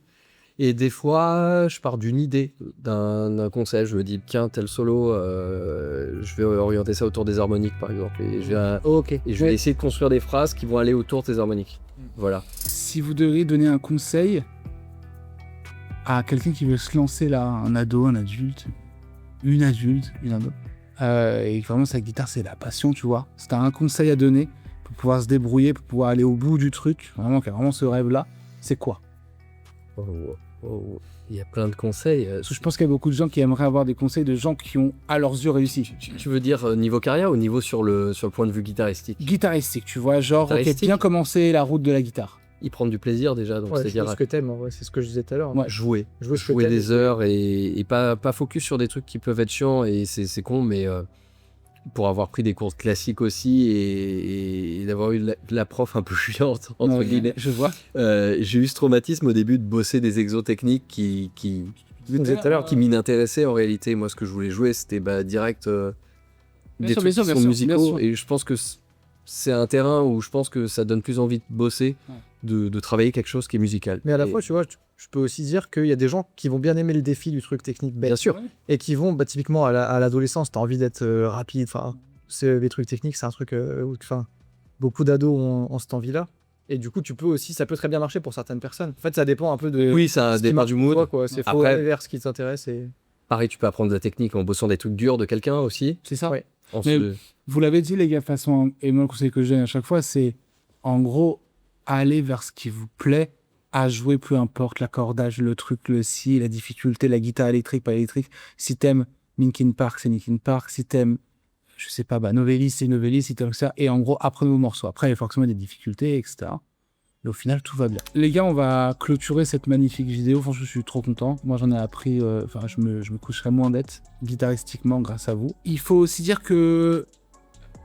S3: Et des fois, je pars d'une idée, d'un conseil. Je me dis, tiens, tel solo, je vais orienter ça autour des harmoniques, par exemple. Et
S4: Ok.
S3: je vais essayer de construire des phrases qui vont aller autour des harmoniques. Voilà.
S4: Si vous devriez donner un conseil à quelqu'un qui veut se lancer là, un ado, un adulte, une ado, et vraiment sa guitare c'est la passion, tu vois. Si t'as un conseil à donner pour pouvoir se débrouiller, pour pouvoir aller au bout du truc, vraiment qui a vraiment ce rêve là, c'est quoi?
S3: Il y a plein de conseils.
S4: Parce que je pense qu'il y a beaucoup de gens qui aimeraient avoir des conseils de gens qui ont à leurs yeux réussi.
S3: Tu veux dire niveau carrière ou niveau sur le point de vue guitaristique?
S4: Guitaristique, tu vois, genre ok,
S3: Guitaristique.
S4: bien commencer la route de la guitare.
S3: Y prendre du plaisir déjà, donc
S2: Ouais,
S3: c'est-à-dire
S2: ce que t'aimes, en vrai, c'est ce que je disais tout à l'heure.
S4: Ouais.
S3: jouer
S2: Jouer ce que t'aimes.
S3: des heures et pas focus sur des trucs qui peuvent être chiants et c'est con, mais pour avoir pris des cours classiques aussi et d'avoir eu la prof un peu chiante entre
S4: Ouais,
S3: guillemets,
S4: je vois.
S3: j'ai eu ce traumatisme au début de bosser des exos techniques qui
S2: disais tout à l'heure,
S3: qui m'intéressaient en réalité. Moi, ce que je voulais jouer, c'était direct des
S4: sûr,
S3: trucs
S4: bien sûr,
S3: qui sont
S4: bien sûr,
S3: musicaux,
S4: bien sûr.
S3: et je pense que c'est un terrain où je pense que ça donne plus envie de bosser,
S4: Ouais.
S3: de travailler quelque chose qui est musical.
S2: Mais à la
S3: Et-
S2: fois, tu vois, je peux aussi dire qu'il y a des gens qui vont bien aimer le défi du truc technique bête.
S3: bien sûr.
S2: Et qui vont, typiquement à l'adolescence, t'as envie d'être rapide. C'est les trucs techniques, c'est un truc où beaucoup d'ados ont cette envie-là. Et du coup, ça peut très bien marcher pour certaines personnes. En fait, ça dépend un peu de.
S3: Oui, ça
S2: ce qui
S3: dépend
S2: marche
S3: du
S2: pour
S3: mood.
S2: toi, quoi. C'est faut
S3: Après-
S2: aller vers ce qui t'intéresse. Et...
S3: Pareil, tu peux apprendre de la technique en bossant des trucs durs de quelqu'un aussi.
S4: C'est ça.
S2: Ouais.
S3: Ensuite,
S4: Mais- Vous l'avez dit, les gars, de toute façon, et moi, le conseil que je donne à chaque fois, c'est en gros, aller vers ce qui vous plaît, à jouer, peu importe l'accordage, le truc, le si, la difficulté, la guitare électrique, pas électrique. Si t'aimes Linkin Park, c'est Linkin Park. Si t'aimes, je sais pas, Novellis, c'est Novellis, si t'aimes ça. Et en gros, apprenez vos morceaux. Après, il y a forcément des difficultés, etc. Et au final, tout va bien. Les gars, on va clôturer cette magnifique vidéo. Franchement, je suis trop content. Moi, j'en ai appris. Enfin, je me coucherai moins bête guitaristiquement grâce à vous. Il faut aussi dire que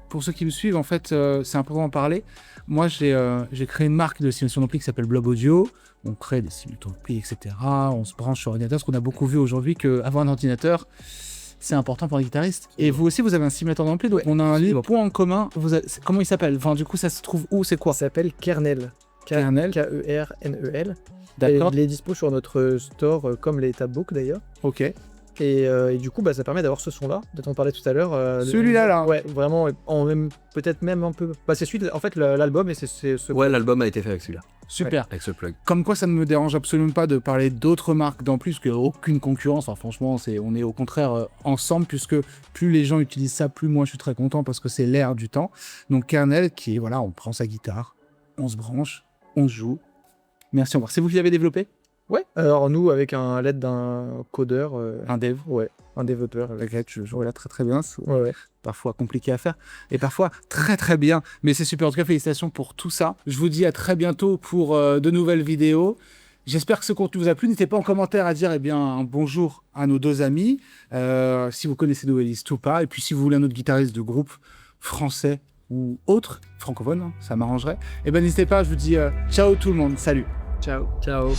S4: pour ceux qui me suivent, en fait, c'est important d'en parler. Moi, j'ai créé une marque de simulation d'ampli qui s'appelle Blob Audio. On crée des simulacres d'ampli, etc. On se branche sur ordinateur. Parce qu'on a beaucoup vu aujourd'hui qu'avoir un ordinateur, c'est important pour un guitariste. Et vous aussi, vous avez un simulateur d'ampli. Donc, on a un point en commun. Comment il s'appelle? Enfin, du coup, ça se trouve où? C'est quoi?
S2: Ça s'appelle Kernel.
S4: Kernel.
S2: K-E-R-N-E-L.
S4: D'accord.
S2: Et il est dispo sur notre store, comme les Tabbook d'ailleurs.
S4: Ok.
S2: Et du coup, ça permet d'avoir ce son-là, dont on parlait tout à l'heure.
S4: Celui-là, là.
S2: Ouais, vraiment, peut-être même un peu. C'est celui, en fait, l'album, et c'est ce.
S3: Ouais, l'album a été fait avec celui-là,
S4: Super.
S3: avec ce plug.
S4: Comme quoi, ça ne me dérange absolument pas de parler d'autres marques d'ampli, parce qu'il n'y a aucune concurrence. Enfin, franchement, on est au contraire ensemble, puisque plus les gens utilisent ça, plus moi je suis très content, parce que c'est l'air du temps. Donc, Kernel, qui est, voilà, on prend sa guitare, on se branche, on joue. Merci, au revoir. C'est vous qui l'avez développé?
S2: Ouais. Alors, nous, avec l'aide d'un codeur.
S4: Un dev.
S2: Ouais, un développeur.
S4: Ok, je jouais là très très bien. C'est
S2: Ouais.
S4: parfois compliqué à faire, et parfois très très bien. Mais c'est super. En tout cas, félicitations pour tout ça. Je vous dis à très bientôt pour de nouvelles vidéos. J'espère que ce contenu vous a plu. N'hésitez pas en commentaire à dire un bonjour à nos deux amis, si vous connaissez Novellis ou pas. Et puis si vous voulez un autre guitariste de groupe français ou autre, francophone, hein, ça m'arrangerait. Et n'hésitez pas, je vous dis ciao tout le monde. Salut.
S2: Ciao.
S3: Ciao.